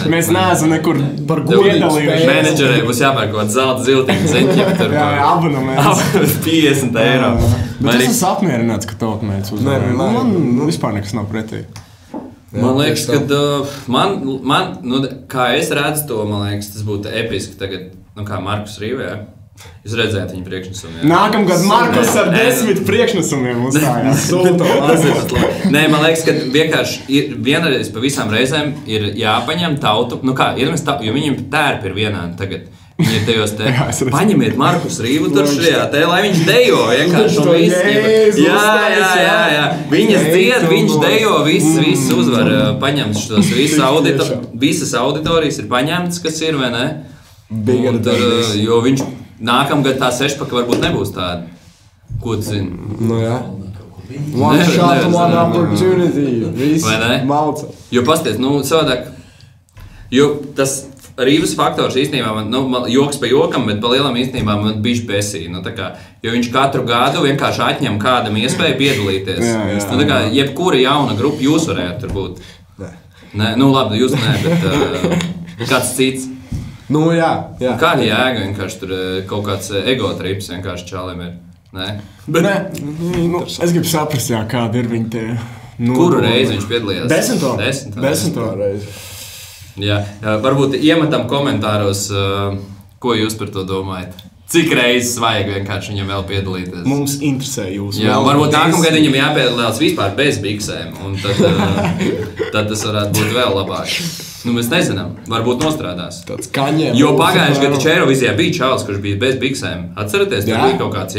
mēs neesam nekur par piedalījušies. Menedžeriem būs jāpērk kaut zelta ziltiņa ziņķi. Jā, abonements. 50 eiro. Bet es esmu apmierināts, ka Tautameitas uzvarēja. Man vispār nekas nav pretī. Man liekas, ka kā es redzu to, man liekas, tas būtu episki tagad, kā Markus Rīvē. Jūs redzējāt viņa priekšnesumiem. Nākamgad Markus ar 10 priekšnesumiem uzstājās. Nē, man liekas, ka vienkārši vienreiz pa visām reizēm ir jāpaņem tautu. Jo viņiem tērpi ir vienādi tagad. Viņi ir tajos paņemiet Markus Rīvu tur šajā lai viņš dejo vienkārši. Jā. Viņas dzied, viņš dejo, viss uzvar paņemt šos visas auditorijas ir paņemtas, kas ir, vai ne? Jo viņš nākamgad tā sešpaka varbūt nebūs tāda. Ko tu zini? Jā. One shot, one opportunity. Viss malca. Jo pasties, savādāk. Jo tas Rīvas faktors īstenībā, joks pa jokam, bet pa lielam īstenībā man bišķi besīja. Jo viņš katru gadu vienkārši atņem kādam iespēju piedalīties. Jebkura jauna grupa jūs varētu tur būt. Nē. Labi, jūs nē, bet kāds cits. Jā. Kāda jēga vienkārši tur kaut kāds ego trips vienkārši čāliem ir? Nē? Es gribu saprast, kāda ir viņa tie... Kuru reizi viņš piedalījās? 10. reizi. Jā, varbūt iemetam komentāros, ko jūs par to domājat. Cik reizes vajag vienkārši viņam vēl piedalīties? Mums interesē jūs. Jā, varbūt nākamgad viņam jāpiedalās vispār bez biksēm, un tad tas varētu būt vēl labāk. Mēs nezinām, varbūt nostrādās. Jo pagājuši gadu Eirovīzijā bija čalis, kurš bija bez biksēm. Atceraties, tur bija kaut kāds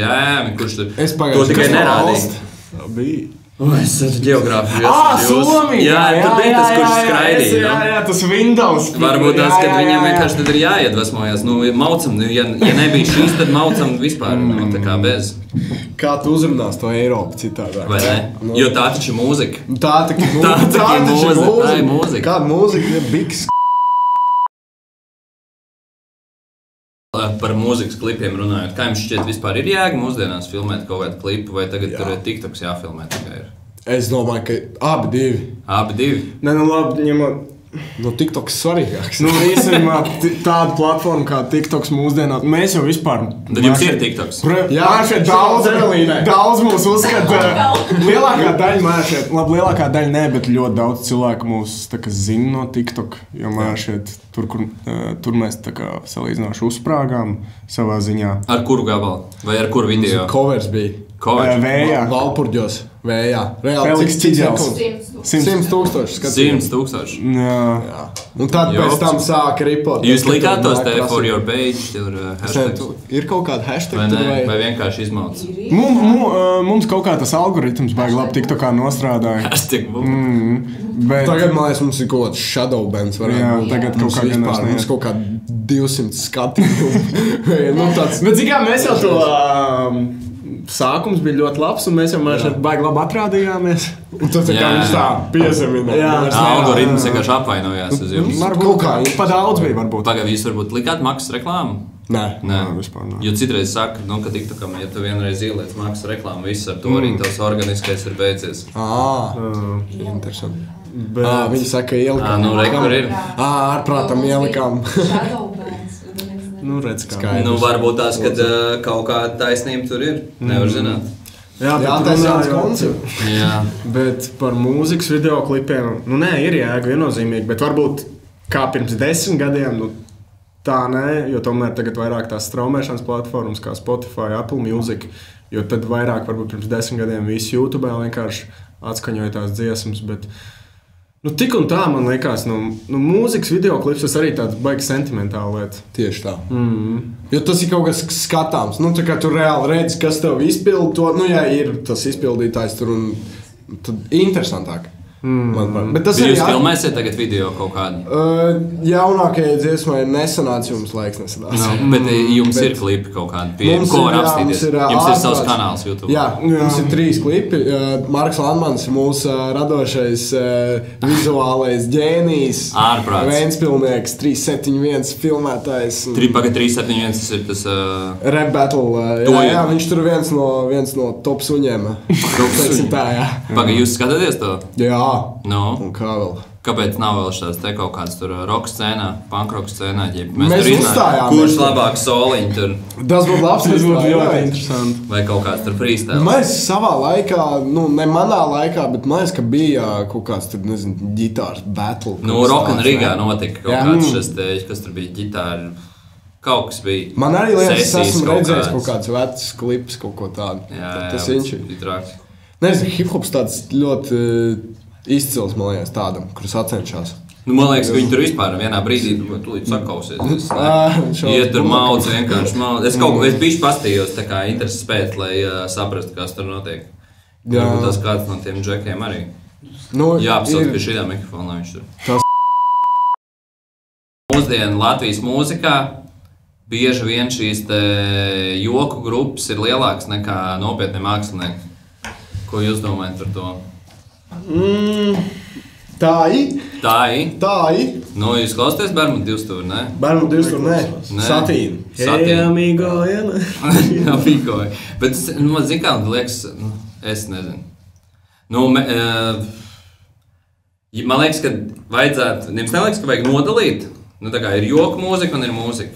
kurš tur to tikai nerādīja. Es esmu geogrāfiju. Somija! Jā, tur bija tas, kurš skraidīja. Jā, tas Windows. Varbūt tas, kad viņam vienkārši tad ir jāiedvesmojas. Nu, maucam, ja nebija šīs, tad maucam vispār. Nu, tā kā bez. Kā tu uzrunās to Eiropu citādāk? Vai ne? Jo tā taču ir mūzika. Tā ir mūzika. Kāda mūzika ir biks? Par mūzikas klipiem runājot, kā jums šķiet vispār ir jēga mūsdienās filmēt kaut kādu klipu, vai tagad tur ir TikToks jāfilmē tikai ir? Es domāju, ka abi divi. Abi divi? Nē, nu labi, ņemot. Nu, TikToks svarīgāks. Nu, īstenībā tāda platforma kā TikToks mūsdienās, mēs jau vispār... Tad jums ir TikToks? Jā, šeit daudz mūs uzskata. Lielākā daļa mēršiet, labi, lielākā daļa ne, bet ļoti daudz cilvēku mūs tā kā zina no TikTok, jo mēršiet tur mēs tā kā salīdzinoši uzsprāgām savā ziņā. Ar kuru gabalu? Vai ar kuru video? Covers bija. Vējā. Valpurģos. Vējā. Felix Cidžels. 100,000 skatījums. 100,000. Jā. Un tad pēc tam sāka ripot. Jūs likāt tos te for your page, tur hashtags? Ir kaut kāda hashtag? Vai vienkārši izmauc? Mums kaut kā tas algoritms baigi labi TikTokā nostrādāja. Hashtag. Tagad, man liekas, mums ir kaut kāds shadow bands. Jā, tagad kaut kā vienkārši mums kaut kā 200 skatījumu. Bet cik kā mēs jau to... Sākums bija ļoti labs, un mēs jau baigi labi atrādījāmies. Un tad kā viņš tā piezeminēja. Algoritms vienkārši apvainojās uz jums. Varbūt kā, pa daudz bija varbūt. Pagaid, jūs varbūt likāt maksas reklāmu? Nē, vispār nē. Jo citreiz saka, ka TikTokam, ja tu vienreiz ieliec maksas reklāmu, viss ar to arī tavs organiskais ir beidzies. Interesanti. Viņi saka, ielikām. Nu, kur ir? Ārprātam ielikām. Nu, redz kā. Nu, varbūt tās, kad kaut kāda taisnība tur ir. Nevar zināt. Jā, tas jauns koncepts. Jā. Bet par mūzikas videoklipiem, nu nē, ir jēga viennozīmīgi, bet varbūt kā pirms 10 gadiem, nu tā nē, jo tomēr tagad vairāk tās straumēšanas platformas kā Spotify, Apple Music, jo tad vairāk varbūt pirms 10 gadiem visi YouTube vienkārši atskaņoja tās dziesmas, bet nu, tik un tā, man liekas, mūzikas videoklips tas arī tāds baigi sentimentāla lieta. Tieši tā. Jo tas ir kaut kas skatāms. Nu, tā kā tu reāli redzi, kas tev izpilda to, nu, ja ir tas izpildītājs tur un tad interesantāk. Bet tas jūs filmēsiet tagad video kaut kādu? Jaunākajai dziesmai nesanāca, jums laiks nesanāca. Bet jums ir klipi kaut kādi, ko var apstīties? Jums ir savs kanāls YouTube. Jā, mums ir 3 klipi. Marks Landmans ir mūsu radošais vizuālais ģēnijs. Ārprāts. Ventspilnieks, 371 filmētājs. 371 tas ir tas... Rap Battle. Jā, viņš tur viens no top suņiem. Pagaid, jūs skatāties to? Jā. No. Un kā vēl? Kāpēc nav vēl šāds te kaut kāds tur roka scēnā, punkroka scēnā? Mēs tur izstājām. Kurš labāk soliņi tur? Tas būtu labs, tas būtu ļoti interesanti. Vai kaut kāds tur freestyle? Mēs savā laikā, nu ne manā laikā, bet man liekas, ka bija kaut kāds tur, nezinu, ģitārs battle. Nu, Rock and Rigā notika kaut kāds šis te, kas tur bija ģitāri. Kaut kas bija. Man arī liekas, es esmu redzējis kaut kāds vecs klips, kaut ko tādu. Jā, tas viņš ir trāks. Nezinu, hip-hops tāds ļoti izcils, man liekas, tādam, kurus atcenšās. Nu, man liekas, ka viņi tur vispār vienā brīdī tūlīt sakausies. Iet tur maudz, vienkārši maudz. Es bišķi pastījos tā kā intereses pēc, lai saprastu, kas tur notiek. Varbūt tas kāds no tiem džekiem arī. Jāapsauc pie šīdā mikrofona, lai viņš tur. Mūsdienu Latvijas mūzikā bieži vien šīs te joku grupas ir lielākas nekā nopietni mākslinieki. Ko jūs domājat par to? Tā ir. Nu, jūs klausāties Bermudu divstūri, ne? Bermudu divstūri, ne. Satīna. Jā, amigo, jā. Jā, amigo. Bet man zin kā, liekas, es nezinu. Nu, man liekas, ka vajadzētu, jums neliekas, ka vajag nodalīt? Nu, tā kā ir joku mūzika un ir mūzika.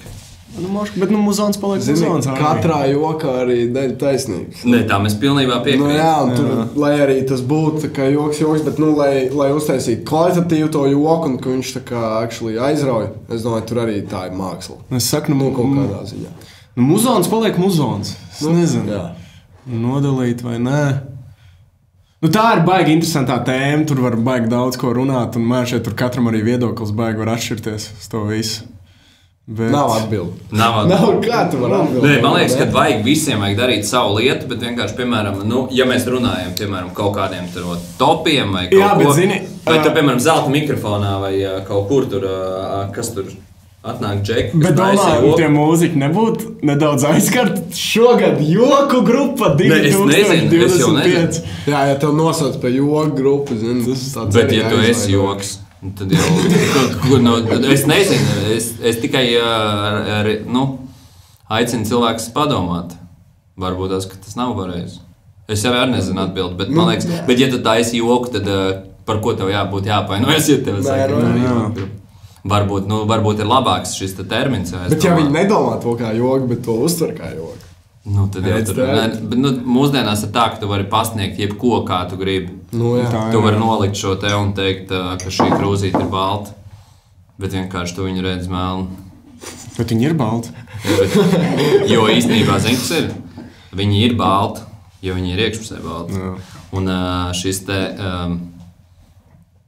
Bet muzons paliek muzons. Katrā jokā arī daļa taisnīgs. Ne, tā mēs pilnībā piekrītam. Nu, jā, un tur, lai arī tas būtu kā joks, bet, nu, lai uztaisītu kvalitatīvu to joku un ka viņš tā kā actually aizrauj, es domāju, tur arī tā ir māksla. Es saku, nu, kaut kādā ziņā. Nu, muzons paliek muzons. Es nezinu. Jā. Nodalīt vai nē. Nu, tā ir baigi interesantā tēma, tur var baigi daudz ko runāt, un man šeit tur katram arī viedoklis baigi var atšķirties uz to visu. Nav atbildi. Nav, kā tu vari atbildēt? Nē, man liekas, ka visiem vajag darīt savu lietu, bet vienkārši, piemēram, ja mēs runājam, piemēram, kaut kādiem topiem vai kaut ko, vai tur, piemēram, zelta mikrofonā vai kaut kur tur, kas tur atnāk džeki. Bet domāju, tie mūziķi nebūtu nedaudz aizskart šogad joku grupa 2025. Jā, ja tev nosauc par joku grupu, zini, tas tāds bet ja tu esi joks, tad jau, es nezinu, es tikai, aicinu cilvēkus padomāt. Varbūt tas nav pareizi. Es jau arī nezinu atbildi, bet man liekas, bet ja tu tā esi joku, tad par ko tev jābūt jāpainojas, ja tev saka, varbūt ir labāks šis termins. Bet ja viņi nedomā to kā joku, bet to uztver kā joku. Tad jau tur, bet mūsdienās ir tā, ka tu vari pasniegt jebko, kā tu gribi. Tu vari nolikt šo te un teikt, ka šī krūzīte ir balta, bet vienkārši tu viņu redz melnu. Bet viņi ir balti. Jo īstenībā, zini, kas ir? Viņi ir balti, jo viņi ir iekšpusē balti. Un šis te...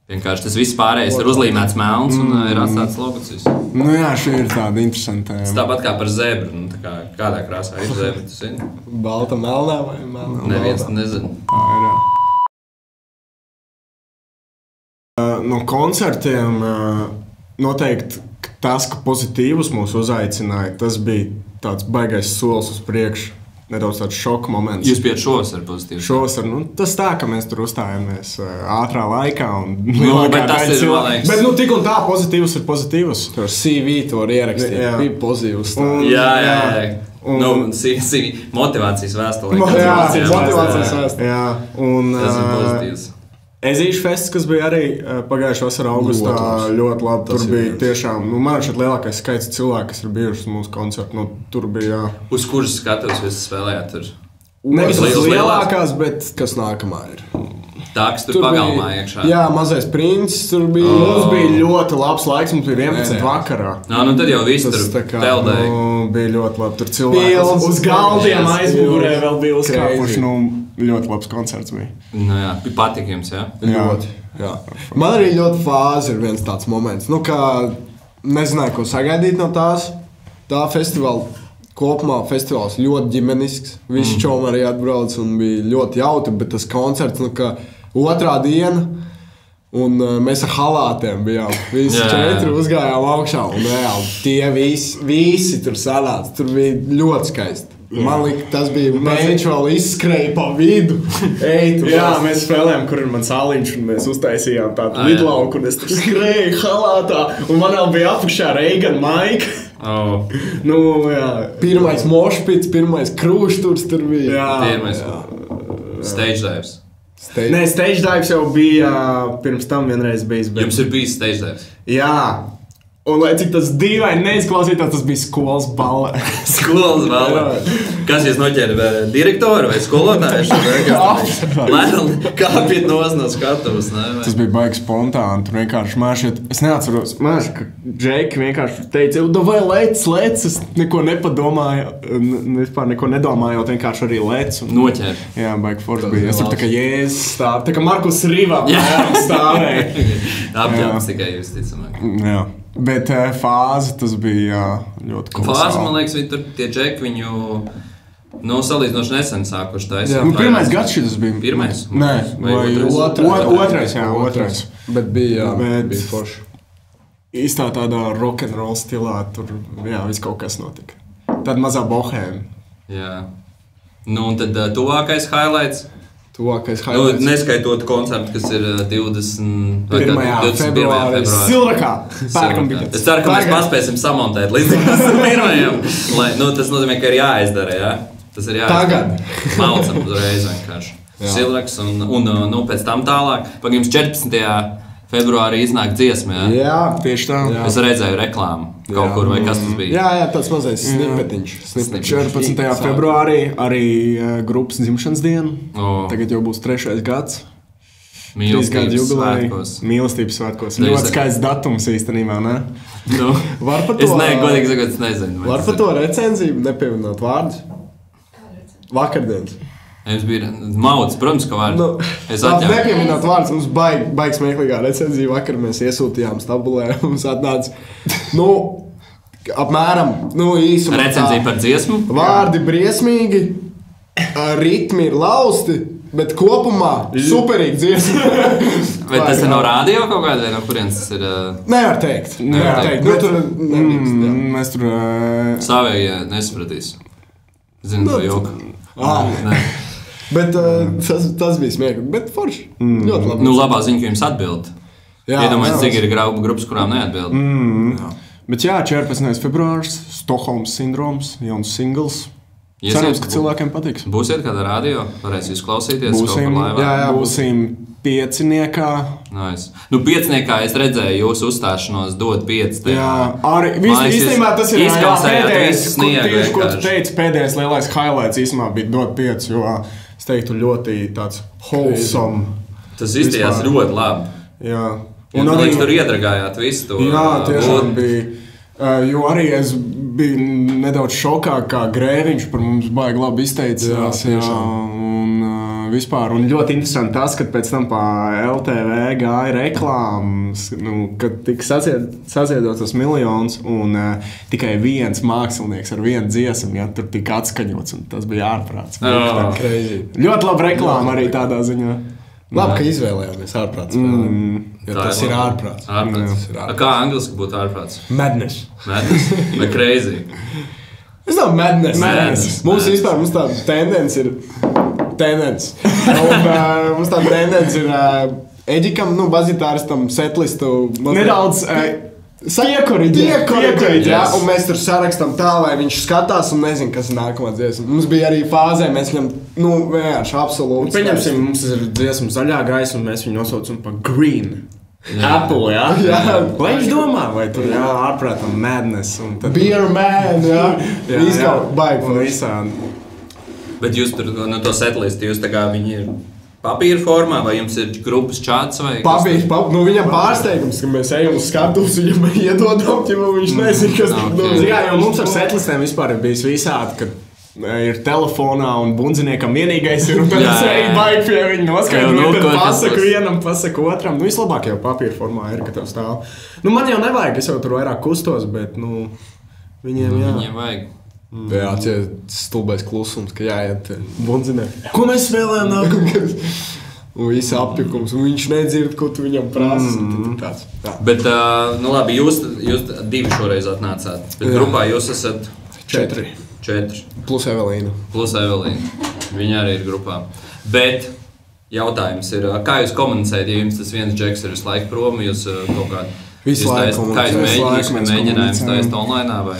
Vienkārši tas viss pārējais ir uzlīmēts melns un ir atstāts logocis. Jā, šī ir tāda interesanta. Tas tāpat kā par zebru. Kādā krāsā ir zebra, tu zini? Balta melnā vai melnā? Neviens nezinu. Tā ir. No koncertiem noteikti tas, ka pozitīvus mūs uzaicināja, tas bija tāds baigais solis uz priekšu. Nedaudz tāds šoka moments. Jūs bijat šovasar pozitīvs? Šovasar, tas tā, ka mēs tur uzstājāmies ātrā laikā un bet tas ir, man liekas. Bet tik un tā pozitīvs ir pozitīvs. Tur CV to var ierakstīt. Bija pozitīvs. Jā. Motivācijas vēstulē. Motivācijas vēstulē. Jā. Tas ir pozitīvs. Ezīšu fests, kas bija arī pagājušā vasarā augustā, ļoti labi. Tur bija tiešām, man šeit lielākais skaits cilvēku, kas ir bijuši mūsu koncertu. Tur bija... Uz kuras skatuves jūs spēlējāt tur? Nevis lielākās, bet kas nākamā ir. Tā, kas tur pagalmā iekšā. Jā, Mazais princis tur bija. Mums bija ļoti labs laiks, mums bija 11 vakarā. Tad jau viss tur peldēja. Bija ļoti labi. Tur cilvēki uz galdiem aizmugurē vēl bija uzkāpuši. Ļoti labs koncerts bija. Patīk jums, jā? Ļoti. Jā. Man arī ļoti fāzi ir viens tāds moments. Kā nezināju, ko sagaidīt no tās. Tā festivāla kopumā festivāls ļoti ģimenisks. Visi čomi arī atbrauc un bija ļoti jautri, bet tas koncerts, otrā diena. Un mēs ar halātiem bijām. Visi 4 uzgājām augšā. Un reāli tie visi tur sanāca. Tur bija ļoti skaisti. Man liekas, tas bija mēģinājums vēl izskrēja pa vidu. Mēs spēlējām, kur ir mans aliņš, un mēs uztaisījām tādu lidlauku, un es tur skrēju halātā, un man vēl bija apakšā Reigana maika. Pirmais mošpits, pirmais krūšturs tur bija. Pirmais stage dives. Nē, stage dives jau bija pirms tam vienreiz bijis. Jums ir bijis stage dives? Jā. Un, lai cik tas dīvaini neizklausītās, tas bija skolas balle. Skolas balle? Kas jūs noķēra? Direktori vai skolotāji? Lēnām kāpjat no skatuves. Tas bija baigi spontāni. Tur vienkārši māšiet. Es neatceros, ka Džeki vienkārši teica, vai lec, es neko nepadomāju. Vispār neko nedomājot, vienkārši arī lec. Noķēra. Jā, baigi forši bija. Es tur tā kā Jēzus stāv. Tā kā Markus Rivā stāvēja. Apģērbs tikai jūs ticamāk. Jā. Bet fāze tas bija ļoti kolosāli. Fāze, man liekas, tur tie džeki viņu salīdzinoši nesen sākuši taisīt. Pirmais gads šis bija. Pirmais? Nē, otrais. Bet bija forši. Īstā tādā rock'n'roll stilā tur, viss kaut kas notika. Tāda mazā bohēma. Jā. Un tad tuvākais highlights? Neskaitot koncertu, kas ir 21. februārī. Silrakā. Pērkam biļetes. Es ceru, ka mēs paspēsim samontēt līdz 21. Tas nozīmē, ka ir jāizdara, jā? Tas ir jāizdara. Tagad. Maucam uzreiz vienkārši. Silraks un pēc tam tālāk. Pagājums 14. februārī iznāk dziesma, jā? Jā, tieši tā. Jā. Es redzēju reklāmu kaut kur, vai kas tas bija? Jā, tāds mazais snipetiņš. 14. februārī arī grupas dzimšanas diena. Tagad jau būs 3. gads. Mīlestības svētkos. Mīlestības svētkos. Ļoti skaists datums īstenībā, ne? Var par to... Es godīgi sakot, es nezinu. Var par to recenziju nepievienot vārdus? Vakardienas. Jums bija mauts, protams, ka vārds. Es atļauju. Nepieminot vārds, mums baigi smieklīgā recenzija. Vakar mēs iesūtījām stabulē, mums atnāca. apmēram, īsumā Recenzija par dziesmu? Vārdi briesmīgi, ritmi ir lausti, bet kopumā superīgi dziesma. Vai tas ir no radio kaut kāda, vai no kurienes tas ir? Nevar teikt. Mēs tur... Savējie nesapratīs. Zinu to joku. Bet tas bija smieklīgi, bet forši. Ļoti labi. Labā ziņa, ka jums atbild. Iedomājies, cik ir grupas, kurām neatbild. Bet 14. februārs, Stokholmas sindroms, jauns singls. Cerams, ka cilvēkiem patiks. Būsiet kādā radio? Varēs jūs klausīties? Būsim pieciniekā. Nice. Pieciniekā es redzēju jūsu uzstāšanos, dod 5. Arī īstenībā tas ir pēdējais, tieši, ko tu teici, pēdējais lielais highlights īstenībā bija dod 5, jo es teiktu ļoti tāds wholesome. Tas izstījās ļoti labi. Jā. Un arī tur iedragājāt visu to. Jā, tiešām bija. Jo arī es biju nedaudz šokā, kā Grēviņš par mums baigi labi izteicās. Un vispār. Un ļoti interesanti tas, ka pēc tam pa LTV gāja reklāmas, kad tika saziedotas miljonus un tikai viens mākslinieks ar vienu dziesmu, tur tika atskaņots. Un tas bija ārprāts. Ļoti laba reklāma arī tādā ziņā. Labi, ka izvēlējāmies ārprāts. Tas ir ārprāts. Kā angliski būtu ārprāts? Madness. Madness? Vai crazy? Es nav madness. Mums vispār tāda tendence ir... Mums tāda tendence ir Eģikam, bazitāristam, setlistu... Nedaudz... Piekoriģēt, un mēs tur sarakstam tā, lai viņš skatās un nezin, kas ir nākamā dziesma. Mums bija arī fāzē, mēs viņam, vienkārši absolūti. Pieņemsim, mums ir dziesma zaļā gaisa, un mēs viņu nosaucam par green. Apple, jā? Lai viņš domā, vai tur, ārprātam, madness. Beer man, Viskaut baigi. Un visādi. Bet jūs tur, to setlistu, jūs tā kā viņi ir... Papīra formā, vai jums ir grupas čats? Viņam pārsteigums, ka mēs ejam uz skatuves, viņam iedodam, ja viņš nezin, kas tur domā. Jā, jo mums ar setlistēm vispār ir bijis visādi, ka ir telefonā un bundziniekam vienīgais ir, un tad es eju baigi pie viņa noskaidru, un tad pasaku vienam, pasaku otram. Vislabāk jau papīra formā ir, ka tev stāv. Man jau nevajag, es jau tur vairāk kustos, bet, viņiem vajag. Jā, stulbais klusums, ka jāiet bunzinē. Ko mēs spēlējam nākamais? Un viss apjukums, un viņš nedzird, ko tu viņam prasa. Bet, labi, jūs divi šoreiz atnācāt. Bet grupā jūs esat 4. Plus Evelīna. Viņa arī ir grupā. Bet jautājums ir, kā jūs komunicējat, ja jums tas viens džeks ir visu laiku prom, jūs kaut kādu... Visu laiku komunicējat. Kā jūs mēģinājums taist online vai?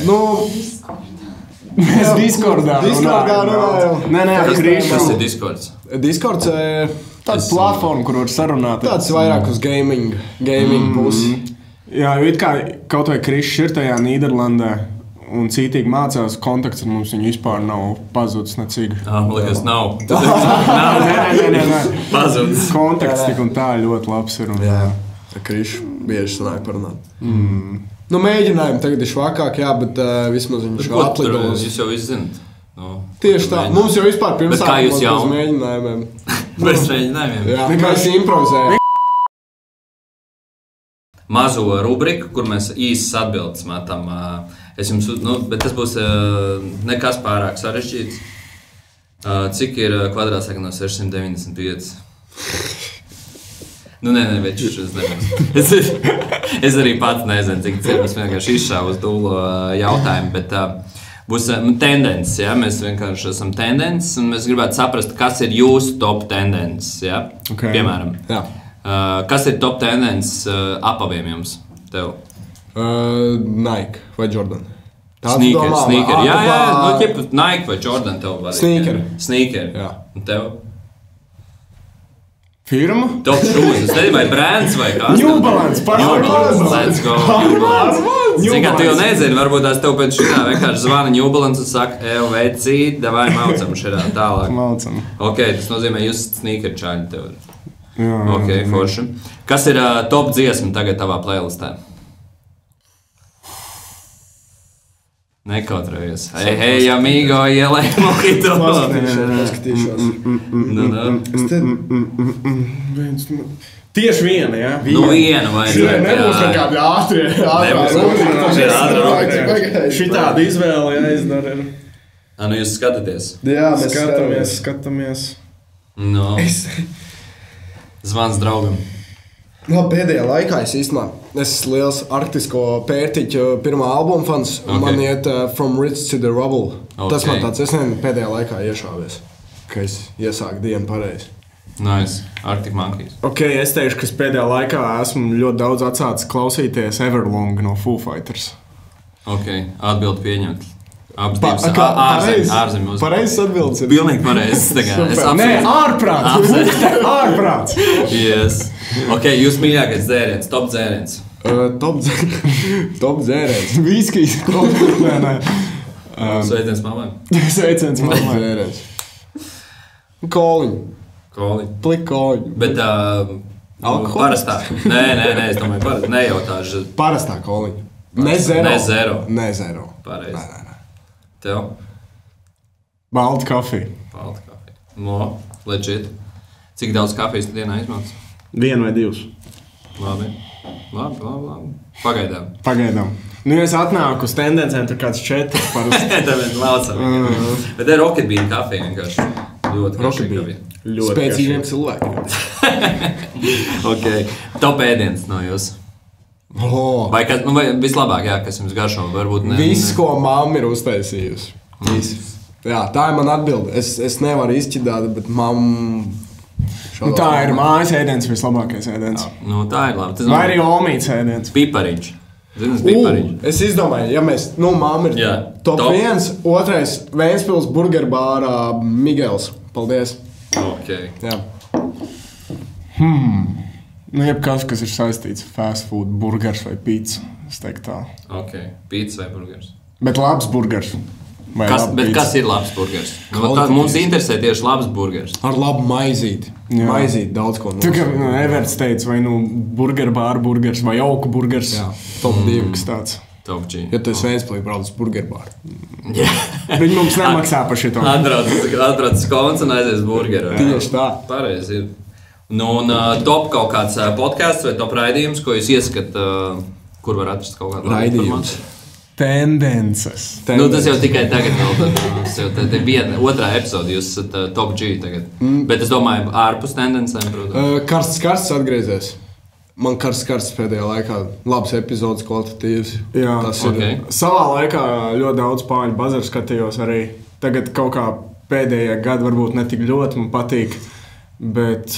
Mēs Discordā runājam. Nē, kas ir Discords? Discords ir tāda platforma, kur var sarunāt. Tāds vairāk uz gaming pusi. Jā, jo it kā kaut vai Krišs ir tajā Nīderlandē un cītīgi mācās, kontakts ar mums viņu vispār nav pazudis necīgi. Man liekas, nav. Nē. Pazudis. Kontakts tik un tā ļoti labs ir. Jā, Krišs bieži sanāk parunāt. Mēģinājumi tagad ir švakāk, bet vismaz viņš atlidos. Jūs jau visu zināt. Tieši tā. Mums jau vispār pirms bez mēģinājumiem. Bez mēģinājumiem? Jā, mēs improvizējam. Mazo rubriku, kur mēs īsas atbildes metam. Bet tas būs nekas pārāk sarežģīts. Cik ir kvadrātsēka no 695? Nē, večuši, es nezinu. Es arī pats nezinu, cik es vienkārši izšāvu uz dūlo jautājumu, bet būs tendences, ja? Mēs vienkārši esam tendences, un mēs gribētu saprast, kas ir jūsu top tendences, ja? Okay. Piemēram. Kas ir top tendences apaviem jums, tev? Nike vai Jordan. Sneaker, jā, Nike vai Jordan tev var. Sneaker, jā. Un tev? Firma? Top shoes, es nezinu, vai brands vai kas? New Balance, Let's go. Cik tu jau nezini, varbūt tās tev pēc šitā vienkārši zvana New Balance un saka, vecīt, davai maucam šitā tālāk. Maucam. Ok, tas nozīmē, jūs sneaker čāļi tev. Jā. Ok, forši. Kas ir top dziesma tagad tavā playlistā? Nekautrējies. Hei, amigo, ielai mojito. Paskatīšos. Tieši viena, jā? Nu, viena vajadzētu. Nebūs nekādi ātrie. Šitāda izvēle jāizdara. Nu, jūs skatāties? Jā, mēs Skatāmies. No. Zvans draugam. Pēdējā laikā es īstenībā esmu liels arktisko pērtiķu pirmā albuma fans. Okay. Man iet From Rich to the Rubble. Okay. Tas man tāds, es nezinu, pēdējā laikā iešāvies, ka es iesāku dienu pareizi. Nice. Arctic Monkeys. Ok, es teikšu, ka pēdējā laikā esmu ļoti daudz atsācis klausīties Everlong no Foo Fighters. Ok, atbildi pieņemt. Abas divas ārzemēs. Pareizs atbildes ir. Pilnīgi pareizs. Nē, ārprāts. Ārprāts. Yes. Ok, jūs mīļākais dzēriens, top dzēriens. Top dzēriens. Viskijs. Sveiciens mammai. Sveiciens mammai. Dzēriens. Koliņu. Plik koliņu. Bet parastā. Nē, es domāju, parastā. Nejautāšu. Parastā koliņu. Ne zero. Pareizi. Tev? Balta kafija. No, legit. Cik daudz kafijas tu dienā izmanto? 1 vai 2. Labi. Pagaidām. Nu, es atnāku uz tendencēm, tur kāds 4 parasti. Tev ir laucam. Bet ir Rocket Bean kafija vienkārši. Ļoti Rocket Bean. Spēcīgiem cilvēkiem. Ok. Top ēdiens no jūs. Vai vislabāk, jā, kas jums garšo? Varbūt ne. Viss, ko mamma ir uztaisījusi. Jā, tā ir man atbilde. Es nevaru izķidāt, bet mamma... Nu, tā ir mājas ēdiens, vislabākais ēdiens. Nu, tā ir labi. Vai arī omīts ēdiens. Pipariņš. Pipariņš. Es izdomāju, ja mēs, mamma ir top 1, otrais Ventspils burgerbārā Migels. Paldies. Ok. Jā. Nu, jebkas, kas ir saistīts fast food, burgers vai pizza, es teiktu tā. Ok, pizza vai burgers. Bet labs burgers. Kas ir labs burgers? Mums interesē tieši labs burgers. Ar labu maizīti. Maizīti daudz ko nosaka. Tā kā Everts teica, vai burgerbāra burgers vai auku burgers. Jā, top 2, kas tāds. Top G. Ja tu esi Ventspilī brauc uz burgerbāru. Viņi mums nemaksā par šito. Atbrauc skons un aizies burgeru. Tieši tā. Pareizi ir. Nu, un top kaut kāds podcasts vai top raidījums, ko jūs ieskat, kur var atrast kaut kādu raidījums? Tendences. Nu, tas jau tikai tagad vēl, tad ir otrā epizode, jūs esat top G tagad. Bet es domāju, ārpus tendencēm, protams. Karsts atgriezies. Man karsts pēdējā laikā labs epizodes kvalitatīvs. Jā, tas ir. Savā laikā ļoti daudz Pāļu bazaru skatījos arī. Tagad kaut kā pēdējā gada varbūt ne tik ļoti man patīk, bet...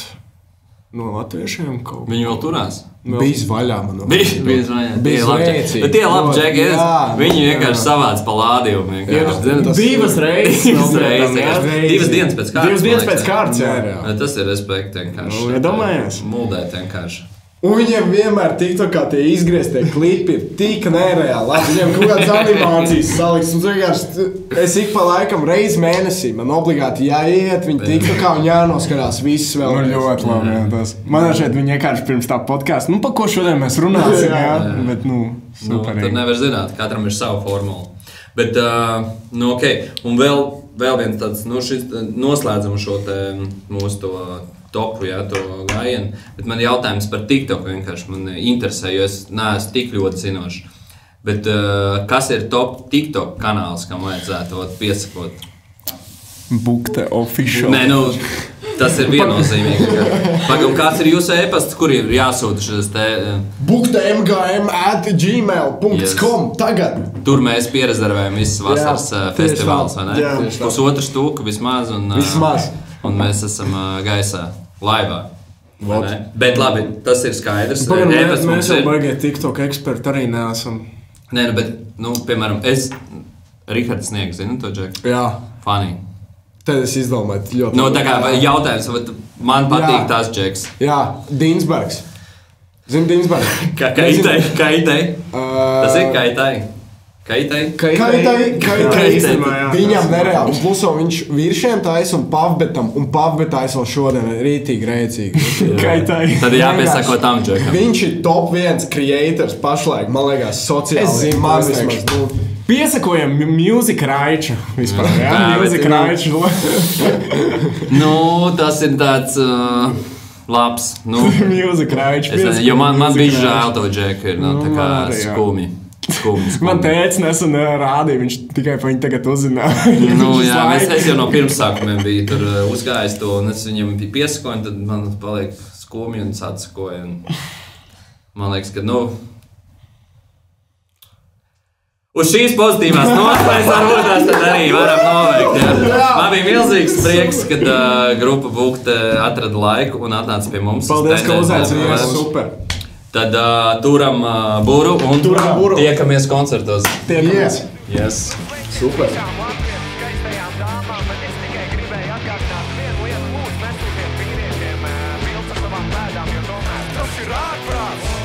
No latviešiem kaut kā. Viņi vēl turās? Bijis vaļā man. Bijis vaļā. Bet tie labi džeki, viņi vienkārši savāc pa lādījumu. Divas reizes. Divas dienas pēc kārtas. Divas dienas pēc kārtas, jā. Tas ir respekt vienkārši. Ja domājies? Muldēt vienkārši. Un viņiem vienmēr TikTokā tie izgrieztie klipi ir tik nereāli. Viņiem kaut kādas animācijas saliks. Es ik pa laikam reizi mēnesī man obligāti jāiet viņi TikTokā un jānoskarās viss vēl. Nu, ļoti labi, jā, tas. Man šeit viņi vienkārši pirms tā podcastu. Nu, pa ko šodien mēs runāsim, jā. Bet, superīgi. Tad nevar zināt, katram ir savu formulu. Bet, ok. Un vēl viens tāds, šis noslēdzam šo te mūsu to topu, jā, to gājienu. Bet man jautājums par TikTok vienkārši man interesē, jo es neesmu tik ļoti zinošs. Bet kas ir top TikTok kanāls, kam vajadzētu piesakot? Bukte official. Nē, tas ir viennozīmīgi. Pagam, kāds ir jūsu e-pasts, kur ir jāsūta šis te... buktemgm@gmail.com tagad. Tur mēs pierezervējam visas vasaras festivāls, vai ne? Pusotru stūku vismaz. Un mēs esam gaisā, laivā. Bet labi, tas ir skaidrs. Mēs jau baigie TikTok eksperti arī neesam. Nē, bet, piemēram, Rihards Sniegs, zinu to džeku? Jā. Funny. Tad es izdomāju ļoti. Tā kā jautājums, man patīk tās džeks. Jā, Dīnsbergs. Zini Dīnsbergs? Kaitai. Tas ir Kaitai. Viņam nereāli. Pluso viņš viršiem taisa un pavbetais vēl šodien rītīgi rēcīgi. Kaitai. Tad jāpiesako tam džekam. Viņš ir top 1 creators pašlaik, man liekas, sociāli. Piesakojam Music Raiču vispār, jā? Music Raiču. Tas ir tāds... labs. Nu, Music Raičs. jo man bija žēl to džeku, ir tā kā skumi. Man tēvs nesen rādīja, viņš tikai par viņu tagad uzzināja. Es jau no pirmsākumiem biju tur uzgājis to, un es viņam biju piesakoju, un tad man paliek skumi un es atsakoju. Man liekas, ka, uz šīs pozitīvās nospējas varbūt tās tad arī varam noveikt. Ja? Man bija milzīgs prieks, kad grupa Bukte atrada laiku un atnāca pie mums. Paldies, ka uzaicinājāt, super. Tad turam buru un tiekamies koncertos. Tiekamies. Yes. Super. Tas ir ārprāts!